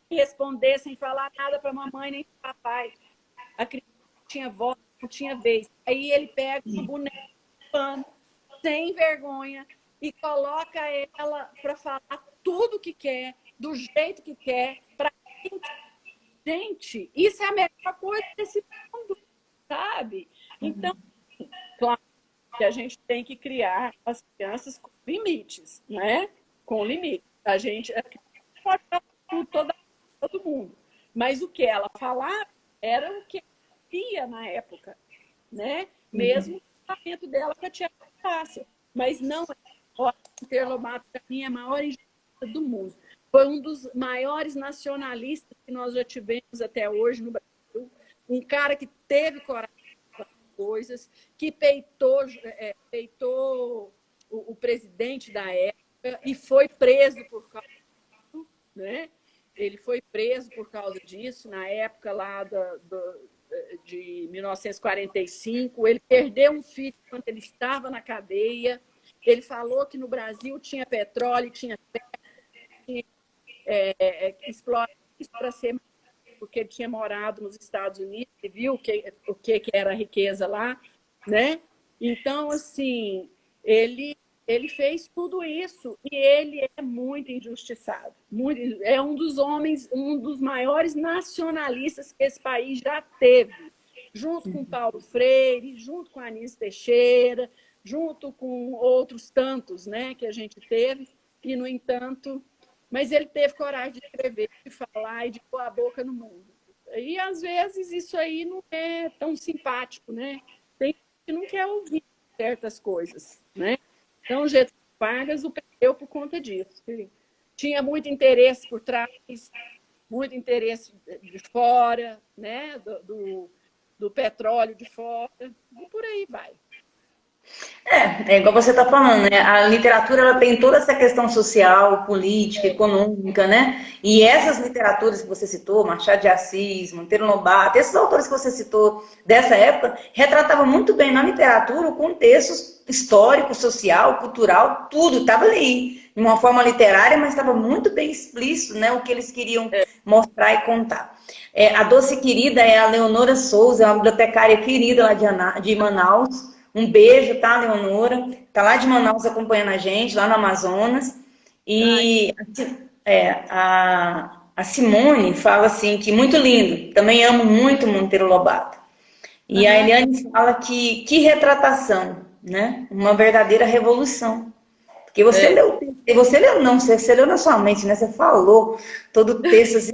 responder sem falar nada para a mamãe nem para o papai. A criança não tinha voz, não tinha vez. Aí ele pega uma boneca de pano, sem vergonha, e coloca ela para falar tudo o que quer, do jeito que quer, para quem quer. Gente, isso é a melhor coisa desse mundo, sabe? Então, claro que a gente tem que criar as crianças com limites, né? Com limites. A gente pode falar todo mundo, mas o que ela falava era o que via na época, né? Mesmo o tratamento dela com a tia Cássia. Mas não é. Monteiro Lobato, para mim, é a maior injustiça do mundo. Foi um dos maiores nacionalistas que nós já tivemos até hoje no Brasil. Um cara que teve coragem de fazer coisas, que peitou o presidente da época e foi preso por causa disso, né? Ele foi preso por causa disso, na época lá de 1945. Ele perdeu um filho quando ele estava na cadeia. Ele falou que no Brasil tinha petróleo, tinha explorar isso para ser, porque ele tinha morado nos Estados Unidos e viu o que era a riqueza lá, né? Então, assim, ele fez tudo isso e ele é muito injustiçado. É um dos homens, um dos maiores nacionalistas que esse país já teve, junto com Paulo Freire, junto com Anísio Teixeira, junto com outros tantos, né, que a gente teve, e, no entanto... Mas ele teve coragem de escrever, de falar e de pôr a boca no mundo. E, às vezes, isso aí não é tão simpático, né? Tem gente que não quer ouvir certas coisas, né? Então, Getúlio Vargas o perdeu por conta disso. Ele tinha muito interesse por trás, muito interesse de fora, né? Do petróleo de fora, e por aí vai. É igual você está falando, né? A literatura ela tem toda essa questão social, política, econômica, né? E essas literaturas que você citou, Machado de Assis, Monteiro Lobato, esses autores que você citou dessa época, retratavam muito bem na literatura o contexto histórico, social, cultural, tudo estava ali, de uma forma literária, mas estava muito bem explícito, né? O que eles queriam mostrar e contar. A Doce Querida é a Leonora Souza, é uma bibliotecária querida lá de Manaus. Um beijo, tá, Leonora? Tá lá de Manaus acompanhando a gente, lá no Amazonas. E a Simone fala assim, que muito lindo. Também amo muito Monteiro Lobato. E a Eliane fala que retratação, né? Uma verdadeira revolução. Porque você leu, e você leu não, você leu na sua mente, né? Você falou todo o texto assim,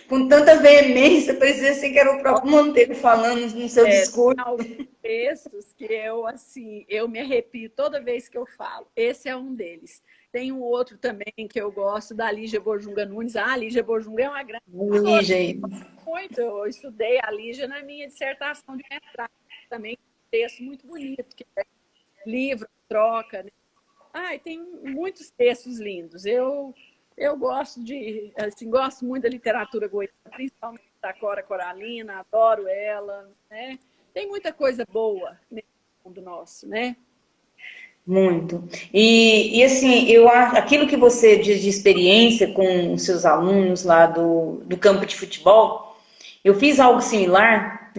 com tanta veemência, parecia assim que era o próprio Monteiro falando no seu discurso. Alguns textos que eu me arrepio toda vez que eu falo. Esse é um deles. Tem um outro também que eu gosto, da Lígia Borjunga Nunes. A Lígia Borjunga é uma grande muito. Eu estudei a Lígia na minha dissertação de mestrado. Também um texto muito bonito, que é livro, troca, né? Tem muitos textos lindos. Eu gosto gosto muito da literatura goiana, principalmente da Cora Coralina, adoro ela, né? Tem muita coisa boa nesse mundo nosso, né? Muito. E assim, eu acho, aquilo que você diz de experiência com os seus alunos lá do campo de futebol, eu fiz algo similar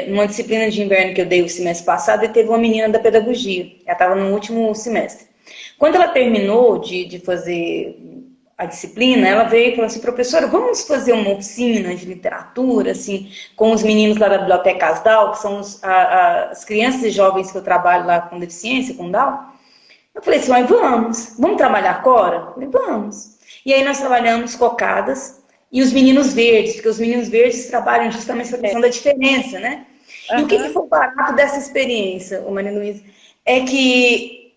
numa disciplina de inverno que eu dei o semestre passado, e teve uma menina da pedagogia, ela estava no último semestre. Quando ela terminou de fazer a disciplina, ela veio e falou assim, professora, vamos fazer uma oficina de literatura, assim, com os meninos lá da Biblioteca Asdal, que são as crianças e jovens que eu trabalho lá com deficiência, com Down. Eu falei assim, vamos trabalhar Cora? Eu falei, vamos. E aí nós trabalhamos cocadas e os meninos verdes, porque os meninos verdes trabalham justamente essa questão da diferença, né? E o que foi barato dessa experiência, Maria Luísa? É que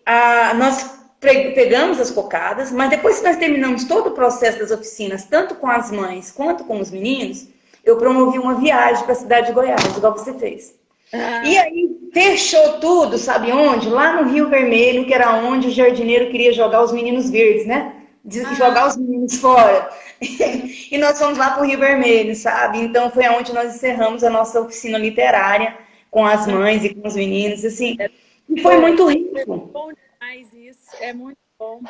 nós pegamos as cocadas, mas depois que nós terminamos todo o processo das oficinas, tanto com as mães quanto com os meninos, eu promovi uma viagem para a cidade de Goiás, igual você fez. E aí fechou tudo, sabe onde? Lá no Rio Vermelho, que era onde o jardineiro queria jogar os meninos verdes, né? Jogar os meninos fora. E nós fomos lá para o Rio Vermelho, sabe? Então foi onde nós encerramos a nossa oficina literária com as mães e com os meninos, assim. E foi muito rico. É bom demais isso, é muito bom.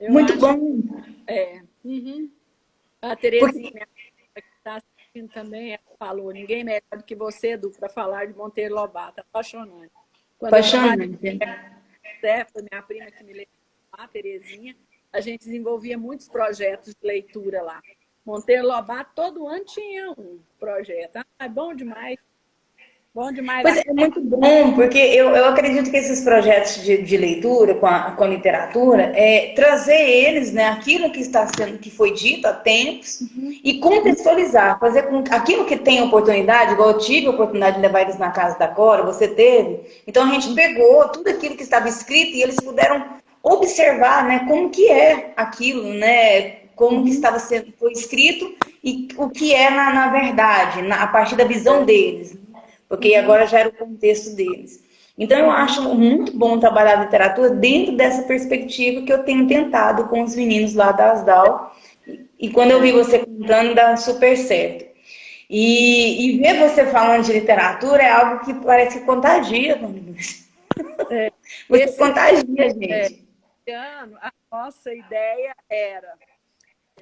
Muito bom. A Terezinha, que está assistindo também, ela falou, ninguém melhor do que você, Edu, para falar de Monteiro Lobato. Apaixonante. Apaixonante. Stephanie, minha prima que me levou lá, a Terezinha, a gente desenvolvia muitos projetos de leitura lá. Monteiro Lobato, todo ano tinha um projeto. É bom demais. Bom demais. Pois é muito bom, porque eu acredito que esses projetos de leitura com a literatura, trazer eles, né, aquilo que está sendo, que foi dito há tempos, e contextualizar, fazer com aquilo que tem oportunidade, igual eu tive a oportunidade de levar eles na casa da Cora, você teve. Então a gente pegou tudo aquilo que estava escrito e eles puderam observar, né, como que é aquilo, né, como que estava sendo, foi escrito e o que é na verdade, a partir da visão deles. Porque agora já era o contexto deles. Então, eu acho muito bom trabalhar a literatura dentro dessa perspectiva que eu tenho tentado com os meninos lá da Asdal. E quando eu vi você contando, dá super certo. E ver você falando de literatura é algo que parece que contagia, você contagia, gente. Esse ano, a nossa ideia era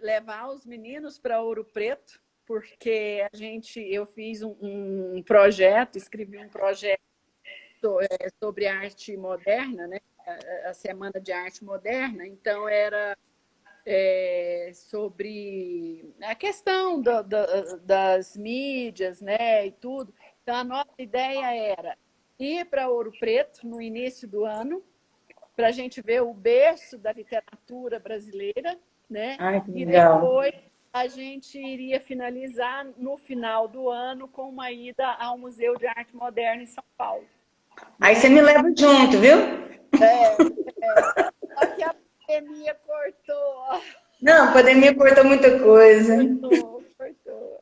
levar os meninos para Ouro Preto, porque eu fiz um projeto, escrevi um projeto sobre arte moderna, né? A Semana de Arte Moderna, então era sobre a questão das mídias, né, e tudo. Então a nossa ideia era ir para Ouro Preto no início do ano, para a gente ver o berço da literatura brasileira, né? Ai, que E legal. depois a gente iria finalizar no final do ano com uma ida ao Museu de Arte Moderna em São Paulo. Aí você me leva junto, viu? Só que a pandemia cortou. Não, a pandemia cortou muita coisa. Cortou.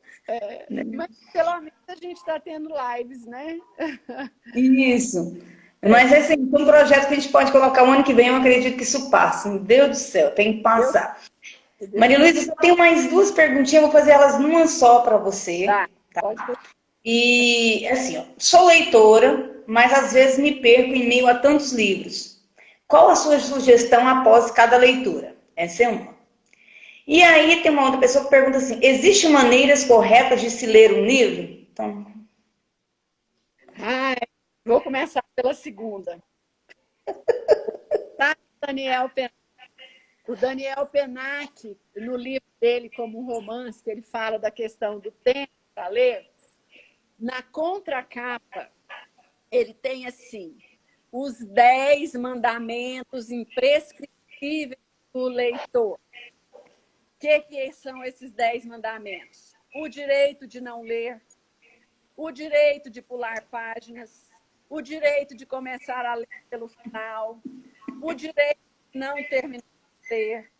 Mas pelo menos a gente está tendo lives, né? Isso. Mas assim, um projeto que a gente pode colocar o ano que vem, eu acredito que isso passa. Meu Deus do céu, tem que passar. Maria Luísa, só tenho mais duas perguntinhas, vou fazer elas numa só para você. Tá? Pode ser. E assim, ó, sou leitora, mas às vezes me perco em meio a tantos livros. Qual a sua sugestão após cada leitura? Essa é uma. E aí tem uma outra pessoa que pergunta assim, existem maneiras corretas de se ler um livro? Então... Vou começar pela segunda. Tá, o Daniel Penac, no livro dele, como um romance, que ele fala da questão do tempo para ler, na contracapa, ele tem assim, os 10 mandamentos imprescritíveis do leitor. O que são esses 10 mandamentos? O direito de não ler, o direito de pular páginas, o direito de começar a ler pelo final, o direito de não terminar de ler,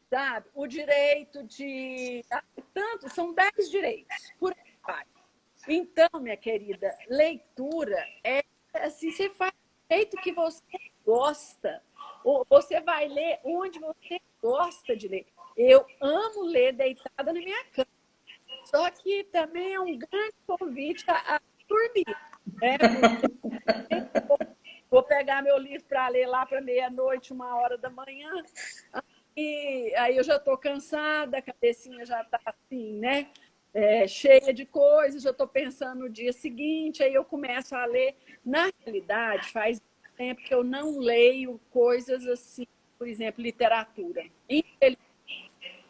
sabe? O direito de... Tanto, são 10 direitos, por aí vai. Então, minha querida, leitura é assim, você faz do jeito que você gosta, ou você vai ler onde você gosta de ler. Eu amo ler deitada na minha cama, só que também é um grande convite a dormir, né? Vou pegar meu livro para ler lá para meia-noite, 1h da manhã, e aí eu já estou cansada, a cabecinha já está assim, né? Cheia de coisas, já estou pensando no dia seguinte, aí eu começo a ler. Na realidade, faz tempo que eu não leio coisas assim, por exemplo, literatura.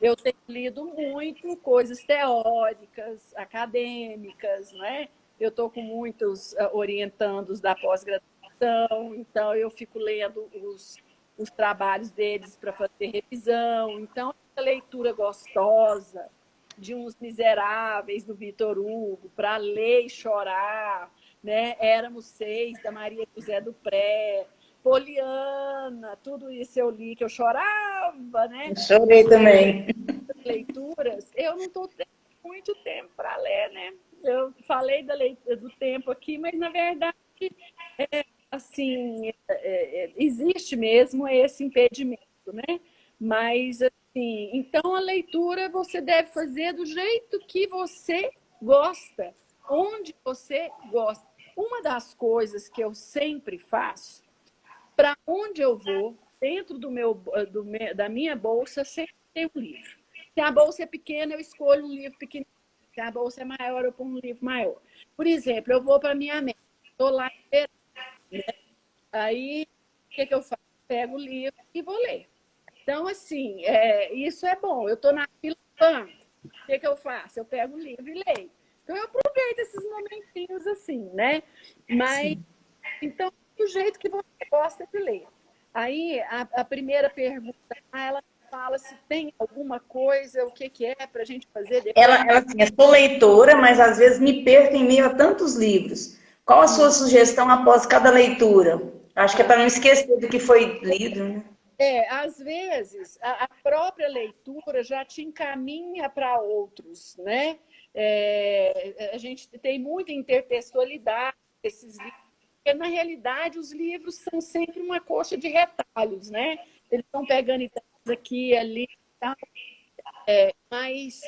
Eu tenho lido muito coisas teóricas, acadêmicas, né? Eu estou com muitos orientandos da pós-graduação, então eu fico lendo os trabalhos deles para fazer revisão. Então, essa leitura gostosa de Uns Miseráveis, do Victor Hugo, para ler e chorar, né? Éramos Seis, da Maria José Dupré. Poliana, tudo isso eu li, que eu chorava, né? Eu chorei também. Leituras, eu não estou tendo muito tempo para ler, né? Eu falei do tempo aqui, mas na verdade, assim, existe mesmo esse impedimento, né? Mas, assim, então a leitura você deve fazer do jeito que você gosta, onde você gosta. Uma das coisas que eu sempre faço, para onde eu vou, dentro da minha bolsa, sempre tem um livro. Se a bolsa é pequena, eu escolho um livro pequeno. Se a bolsa é maior, eu ponho um livro maior. Por exemplo, eu vou para a minha mãe, estou lá, né? Aí, o que eu faço? Pego o livro e vou ler. Então, assim, isso é bom. Eu estou na fila do banco. O que eu faço? Eu pego o livro e leio. Então, eu aproveito esses momentinhos assim, né? Mas, Sim. então, do jeito que você gosta de ler. Aí, a primeira pergunta, ela fala se tem alguma coisa, o que é para a gente fazer depois. Ela assim, eu sou leitora, mas às vezes me perco em meio a tantos livros. Qual a sua sugestão após cada leitura? Acho que é para não esquecer do que foi lido, né? Às vezes, a própria leitura já te encaminha para outros, né? A gente tem muita intertextualidade desses livros, porque, na realidade, os livros são sempre uma coxa de retalhos, né? Eles estão pegando ideias aqui e ali, tá? Mas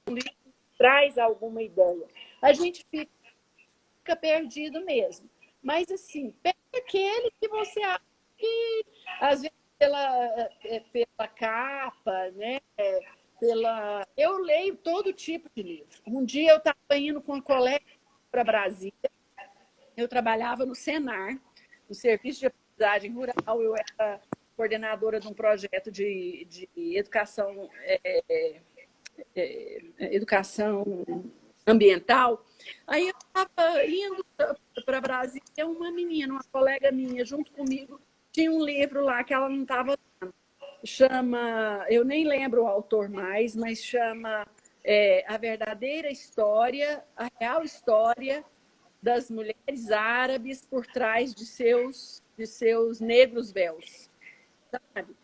o livro traz alguma ideia. A gente fica perdido mesmo. Mas, assim, pega aquele que você acha que, às vezes, pela capa, né? Eu leio todo tipo de livro. Um dia eu estava indo com uma colega para Brasília, eu trabalhava no Senar, no Serviço de Aprendizagem Rural, eu era coordenadora de um projeto de educação, educação ambiental. Aí eu estava indo para Brasília, uma menina, uma colega minha, junto comigo, tinha um livro lá que ela não estava lendo. Chama, eu nem lembro o autor mais, mas chama A Verdadeira História, a Real História das Mulheres Árabes por trás de seus negros véus. Sabe?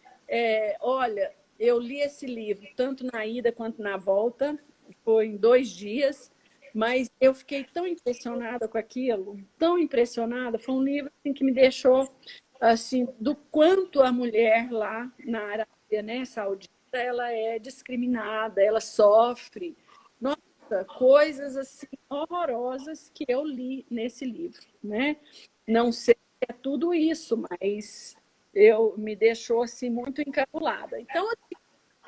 Olha, eu li esse livro tanto na ida quanto na volta, foi em 2 dias, mas eu fiquei tão impressionada com aquilo, tão impressionada. Foi um livro assim, que me deixou assim, do quanto a mulher lá na Arábia, né, Saudita, ela é discriminada, ela sofre. Nossa, coisas assim horrorosas que eu li nesse livro, né? Não sei se é tudo isso, mas me deixou assim muito encabulada. Então, assim,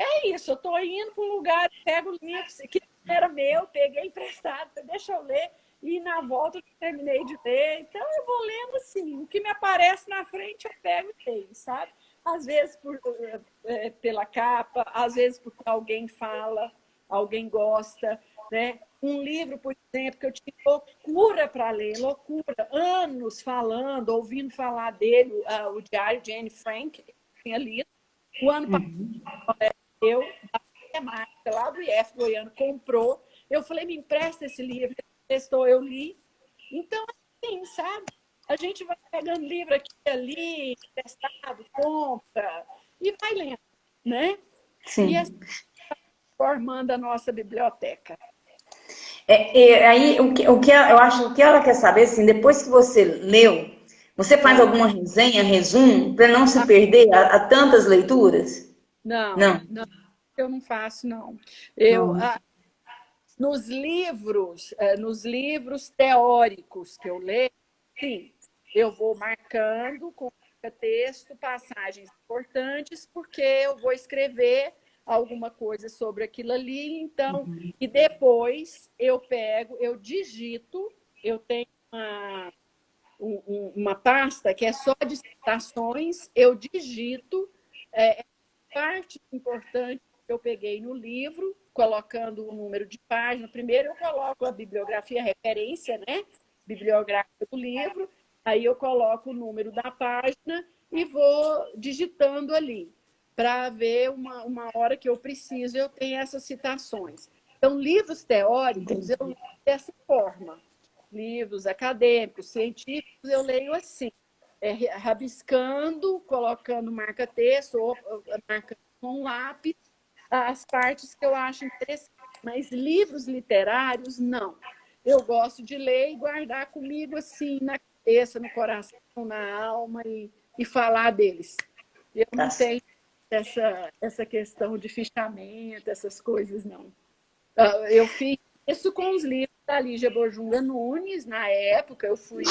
é isso, eu estou indo para um lugar, pego o livro, que era meu, peguei emprestado, falei, deixa eu ler, e na volta eu terminei de ler. Então, eu vou lendo assim, o que me aparece na frente eu pego e leio, sabe? Às vezes pela capa, às vezes porque alguém fala, alguém gosta, né? Um livro, por exemplo, que eu tive loucura para ler, loucura, anos falando, ouvindo falar dele, o Diário de Anne Frank, eu tinha lido. O ano passado, eu, da minha marca, lá do IF Goiano, comprou. Eu falei, me empresta esse livro. Ele emprestou, eu li. Então, assim, sabe? A gente vai pegando livro aqui e ali, emprestado, compra, e vai lendo, né? E assim, Sim. formando a nossa biblioteca. Aí, eu acho, o que ela quer saber, assim, depois que você leu, você faz Ah, alguma resenha, resumo, para não se perder a tantas leituras? não, Não. não, eu não faço, não. Eu, Não. nos livros teóricos que eu leio, sim, eu vou marcando com texto passagens importantes, porque eu vou escrever alguma coisa sobre aquilo ali, então, e depois eu digito, eu tenho uma pasta que é só de citações, eu digito parte importante que eu peguei no livro, colocando o número de página. Primeiro eu coloco a bibliografia, a referência, né? Bibliográfica do livro, aí eu coloco o número da página e vou digitando ali, para ver uma hora que eu preciso, eu tenho essas citações. Então, livros teóricos, eu leio dessa forma. livros acadêmicos, científicos, eu leio assim, rabiscando, colocando marca-texto ou marcando com lápis as partes que eu acho interessantes. Mas livros literários, não. Eu gosto de ler e guardar comigo assim na cabeça, no coração, na alma e falar deles. Eu não tenho essa questão de fichamento, essas coisas, não. Eu fiz isso com os livros da Lígia Borjunga Nunes, na época, eu fui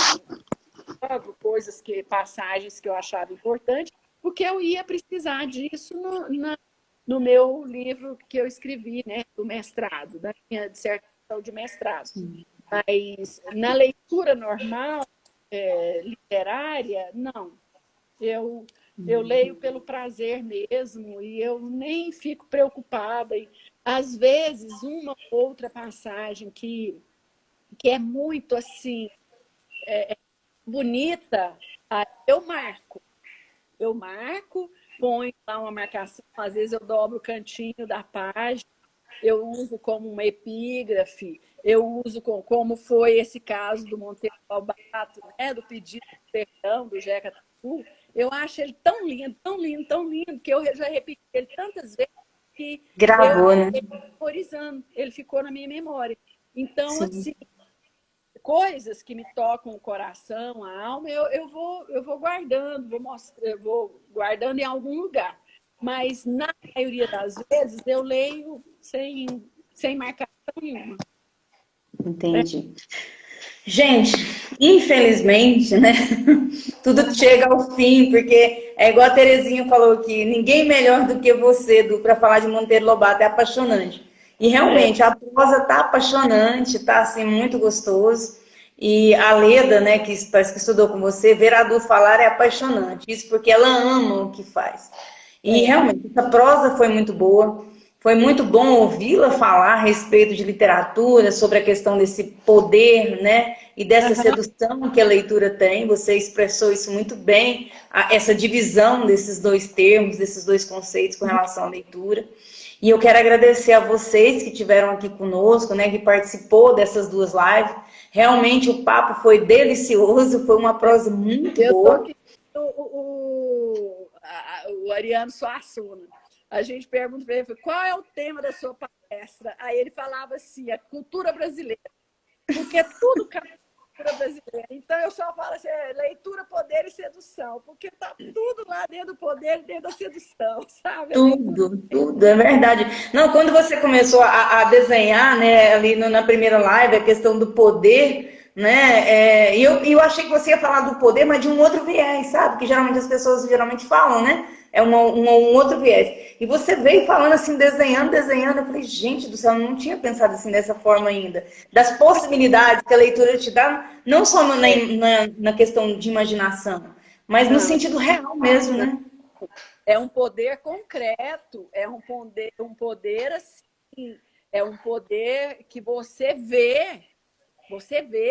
passagens que eu achava importantes, porque eu ia precisar disso no meu livro que eu escrevi, né, do mestrado, da minha dissertação de mestrado. Sim. Mas na leitura normal, literária, não. Eu leio pelo prazer mesmo e eu nem fico preocupada. E, às vezes, uma ou outra passagem que é muito assim bonita, eu marco. Ponho lá uma marcação, às vezes eu dobro o cantinho da página, eu uso como uma epígrafe, eu uso como foi esse caso do Monteiro Lobato, né, do pedido de perdão do Jeca Tatu. Eu acho ele tão lindo, tão lindo, tão lindo, que eu já repeti ele tantas vezes que gravou, né? Memorizando, ele ficou na minha memória. Então, sim, assim, coisas que me tocam o coração, a alma, eu vou guardando, eu vou guardando em algum lugar. Mas, na maioria das vezes, eu leio sem marcação nenhuma. Entendi. Gente, infelizmente, né? Tudo chega ao fim, porque é igual a Terezinha falou aqui, ninguém melhor do que você, Du, para falar de Monteiro Lobato, é apaixonante. E realmente, a prosa tá apaixonante, tá assim, muito gostoso. E a Leda, né, que parece que estudou com você, ver a Du falar é apaixonante. Isso porque ela ama o que faz. E realmente, essa prosa foi muito boa. Foi muito bom ouvi-la falar a respeito de literatura, sobre a questão desse poder, né? E dessa sedução que a leitura tem. Você expressou isso muito bem, essa divisão desses dois termos, desses dois conceitos com relação à leitura. E eu quero agradecer a vocês que estiveram aqui conosco, né? Que participou dessas duas lives. Realmente o papo foi delicioso, foi uma prosa muito boa. Eu tô aqui, o Ariano Suassuna. A gente pergunta para ele, qual é o tema da sua palestra? Aí ele falava assim, a cultura brasileira. Porque tudo cabe na cultura brasileira. Então eu só falo assim, leitura, poder e sedução. Porque tá tudo lá dentro do poder e dentro da sedução, sabe? Tudo, é verdade. Não, quando você começou a desenhar, né, ali na primeira live, a questão do poder, né, e eu achei que você ia falar do poder, mas de um outro viés, sabe? Que geralmente as pessoas falam, né? É um outro viés. E você veio falando assim, desenhando. Eu falei, gente do céu, eu não tinha pensado assim dessa forma ainda. Das possibilidades que a leitura te dá, não só na questão de imaginação, mas no sentido real mesmo, né? É um poder concreto, é um poder assim, é um poder que você vê,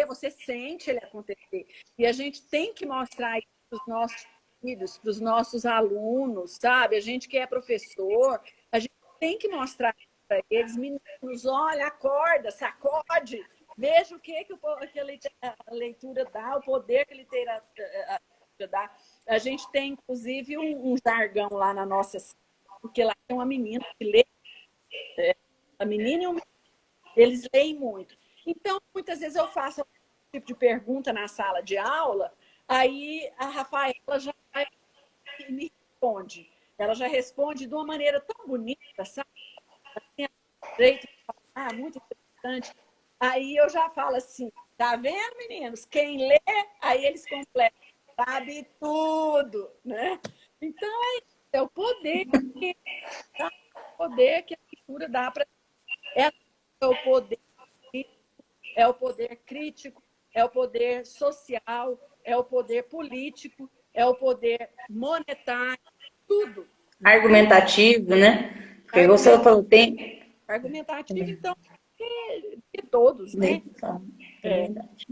você sente ele acontecer. E a gente tem que mostrar isso para os nossos filhos, para os nossos alunos, sabe? A gente que é professor, a gente tem que mostrar para eles, meninos, olha, acorda, sacode, veja o que a leitura dá, o poder que a literatura dá. A gente tem, inclusive, um jargão lá na nossa sala, porque lá tem uma menina que lê, a menina e um menino, eles leem muito. Então, muitas vezes eu faço um tipo de pergunta na sala de aula, aí a Rafaela já me responde. Ela já responde de uma maneira tão bonita, sabe? Muito interessante. Aí eu já falo assim, tá vendo, meninos? Quem lê, aí eles completam. Sabe tudo, né? Então, é o poder que a leitura dá para... É o poder crítico, é o poder social, é o poder político, é o poder monetário, tudo. Argumentativo, né? Porque você falou, tem... Argumentativo, então, de todos, né? É verdade.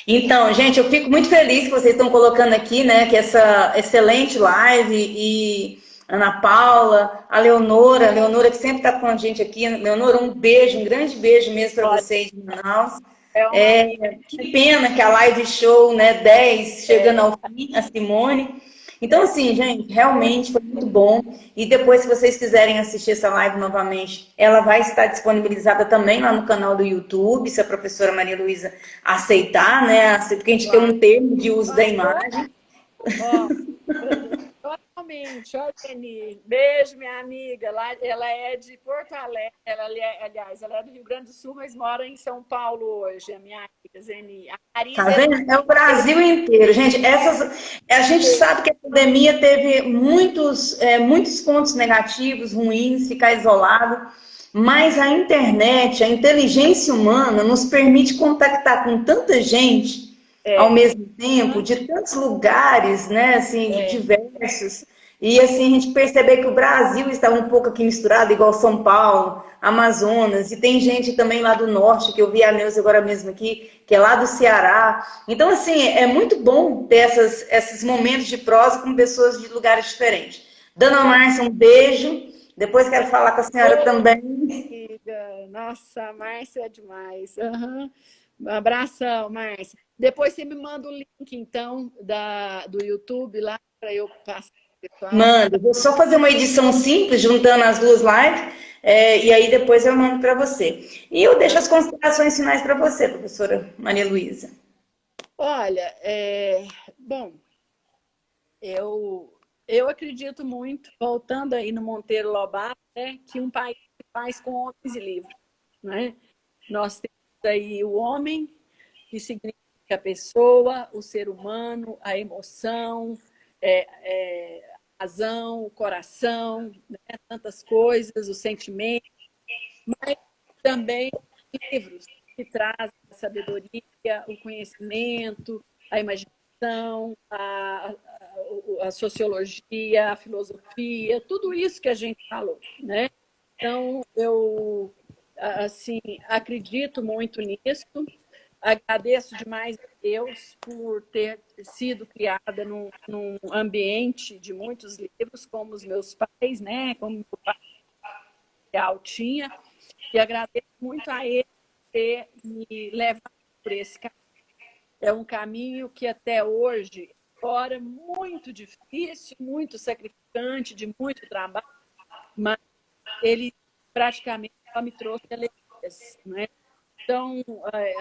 Então, gente, eu fico muito feliz que vocês estão colocando aqui, né, que essa excelente live e Ana Paula, a Leonora que sempre está com a gente aqui. Leonora, um beijo, um grande beijo mesmo para vocês de Manaus. É uma amiga. Que pena que a live show, né, 10, chegando ao fim, a Simone. Então, assim, gente, realmente foi muito bom. E depois, se vocês quiserem assistir essa live novamente, ela vai estar disponibilizada também lá no canal do YouTube, se a professora Maria Luísa aceitar, né? Porque a gente tem um termo de uso da imagem. Ó, totalmente. Ó, Zeni, beijo, minha amiga. Ela é de Porto Alegre. Aliás, ela é do Rio Grande do Sul, mas mora em São Paulo hoje, a minha amiga Zeni. A Tá Marisa vendo? É o Brasil inteiro. Gente, a gente sabe que a pandemia teve muitos pontos negativos, ruins, ficar isolado, mas a internet, a inteligência humana nos permite contactar com tanta gente ao mesmo tempo, de tantos lugares, né, assim, de diversos. E assim, a gente perceber que o Brasil está um pouco aqui misturado, igual São Paulo, Amazonas, e tem gente também lá do norte, que eu vi a Neuza agora mesmo aqui, que é lá do Ceará. Então, assim, é muito bom ter esses momentos de prosa com pessoas de lugares diferentes. Dona Márcia, um beijo. Depois quero falar com a senhora também. Amiga. Nossa, a Márcia é demais. Uhum. Um abração, Márcia. Depois você me manda o link, então, do YouTube lá, para eu passar pro pessoal. Manda. Vou só fazer uma edição simples, juntando as duas lives, e aí depois eu mando para você. E eu deixo as considerações finais para você, professora Maria Luísa. Olha, bom, eu acredito muito, voltando aí no Monteiro Lobato, que um país se faz com homens e livros, né? Nós temos aí o homem, que significa a pessoa, o ser humano, a emoção, a razão, o coração, né? Tantas coisas, o sentimento, mas também livros que trazem a sabedoria, o conhecimento, a imaginação, a sociologia, a filosofia, tudo isso que a gente falou, né? Então, eu assim, acredito muito nisso. Agradeço demais a Deus por ter sido criada num ambiente de muitos livros, como os meus pais, né? Como meu pai tinha. E agradeço muito a ele por ter me levado por esse caminho. É um caminho que até hoje, embora muito difícil, muito sacrificante, de muito trabalho, mas ele praticamente só me trouxe alegrias, né? Então,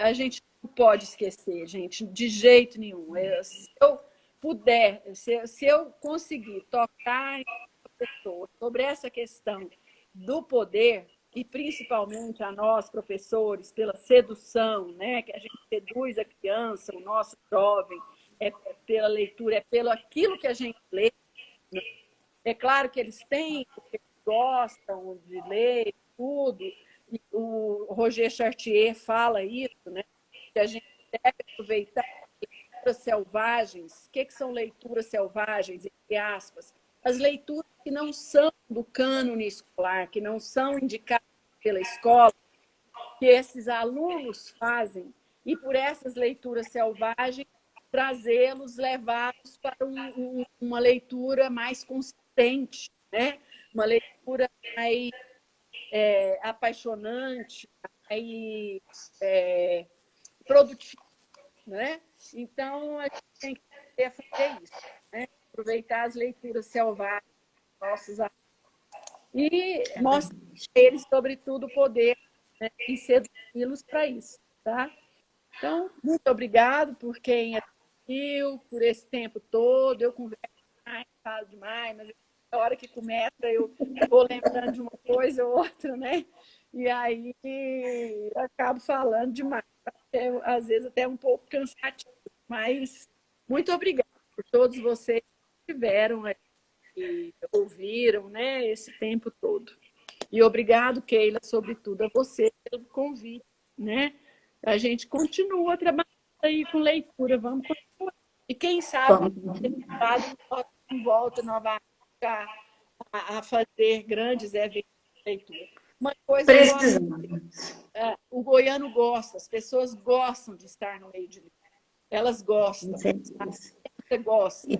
a gente não pode esquecer, gente, de jeito nenhum. Se eu puder, se eu conseguir tocar em pessoa sobre essa questão do poder, e principalmente a nós, professores, pela sedução, né? Que a gente seduz a criança, o nosso jovem, pela leitura, pelo aquilo que a gente lê. Né? É claro que eles têm, porque eles gostam de ler, tudo. E o Roger Chartier fala isso, né? Que a gente deve aproveitar leituras selvagens. O que são leituras selvagens, entre aspas? As leituras que não são do cânone escolar, que não são indicadas pela escola, que esses alunos fazem, e por essas leituras selvagens, trazê-los, levá-los para uma leitura mais consistente, né? Uma leitura mais apaixonante, mais produtiva, né? Então, a gente tem que fazer isso, né? Aproveitar as leituras selvagens dos nossos alunos e mostrar a eles, sobretudo, o poder, né? E seduzi-los para isso, tá? Então, muito obrigado por quem assistiu, por esse tempo todo. Eu converso demais, falo demais, mas a hora que começa eu vou lembrando de uma coisa ou outra, né? E aí acabo falando demais. Às vezes até um pouco cansativo, mas muito obrigada por todos vocês que estiveram e ouviram, né, esse tempo todo. E obrigado, Keila, sobretudo a você pelo convite, né? A gente continua trabalhando aí com leitura, vamos continuar. E quem sabe, volta novamente a fazer grandes eventos de leitura. Uma coisa o goiano gosta, as pessoas gostam de estar no meio de livros. Elas gostam. Você gosta. E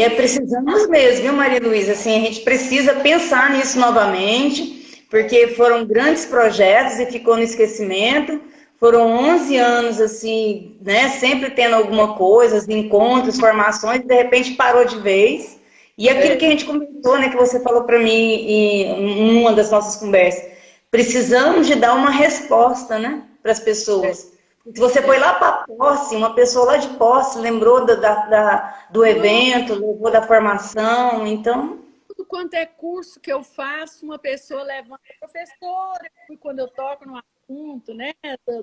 precisamos mesmo, viu, Maria Luísa? Assim, a gente precisa pensar nisso novamente, porque foram grandes projetos e ficou no esquecimento. Foram 11 anos, assim, né? Sempre tendo alguma coisa, encontros, formações, e de repente parou de vez. E aquilo que a gente comentou, né? Que você falou para mim em uma das nossas conversas. Precisamos de dar uma resposta, né? Para as pessoas. Se você foi lá para Posse, uma pessoa lá de Posse lembrou do evento, lembrou da formação, então... Tudo quanto é curso que eu faço, uma pessoa levanta, professora, quando eu toco no assunto, né,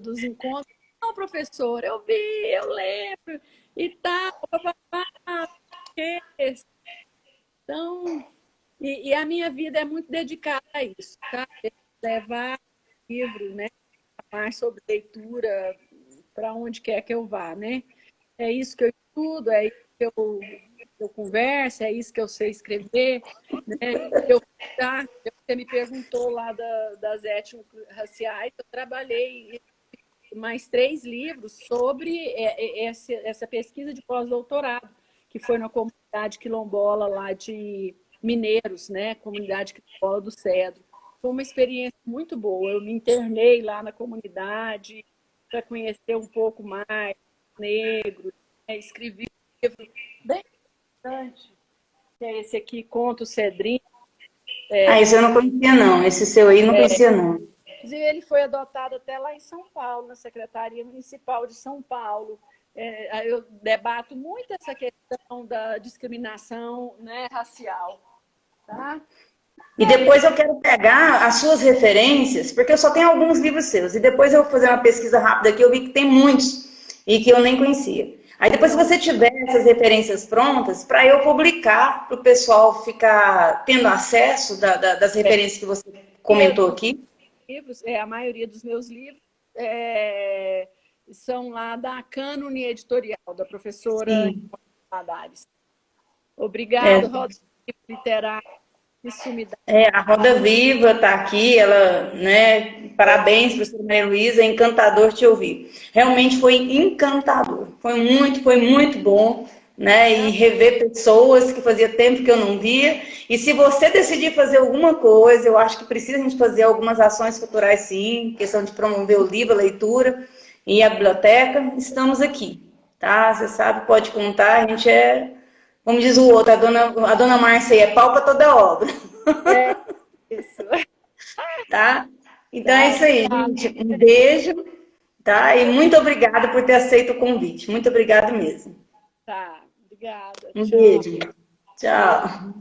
dos encontros, não, professora, eu vi, eu lembro, e tal, papapá, então, e a minha vida é muito dedicada a isso, tá? Levar livro, né, mais sobre leitura para onde quer que eu vá, né? É isso que eu estudo, é isso que eu converso, é isso que eu sei escrever, né? Você me perguntou lá das étnico-raciais, eu trabalhei mais 3 livros sobre essa pesquisa de pós-doutorado, que foi na comunidade quilombola lá de Mineiros, né? Comunidade quilombola do Cedro. Foi uma experiência muito boa. Eu me internei lá na comunidade para conhecer um pouco mais negro, né? Escrevi um livro bem interessante, que é esse aqui, Conto Cedrinho. Esse eu não conhecia, não. Esse seu aí não conhecia, não. Ele foi adotado até lá em São Paulo, na Secretaria Municipal de São Paulo. Eu debato muito essa questão da discriminação, né, racial. Tá? E depois eu quero pegar as suas referências, porque eu só tenho alguns livros seus. E depois eu vou fazer uma pesquisa rápida aqui, eu vi que tem muitos e que eu nem conhecia. Aí depois, se você tiver essas referências prontas, para eu publicar, para o pessoal ficar tendo acesso das referências que você comentou aqui. A maioria dos meus livros são lá da Cânone Editorial, da professora Madares. Obrigada, Roda Literária. A Roda Viva está aqui, ela, né? Parabéns, professora Maria Luísa, é encantador te ouvir. Realmente foi encantador, foi muito bom, né? E rever pessoas que fazia tempo que eu não via. E se você decidir fazer alguma coisa, eu acho que precisa a gente fazer algumas ações culturais, sim, questão de promover o livro, a leitura e a biblioteca, estamos aqui, tá? Você sabe, pode contar, a gente como diz o outro, a dona Márcia aí, é pau para toda obra. Isso. Tá? Então é isso aí, gente. Um beijo, tá? E muito obrigada por ter aceito o convite. Muito obrigada mesmo. Tá, obrigada. Um beijo. Tchau.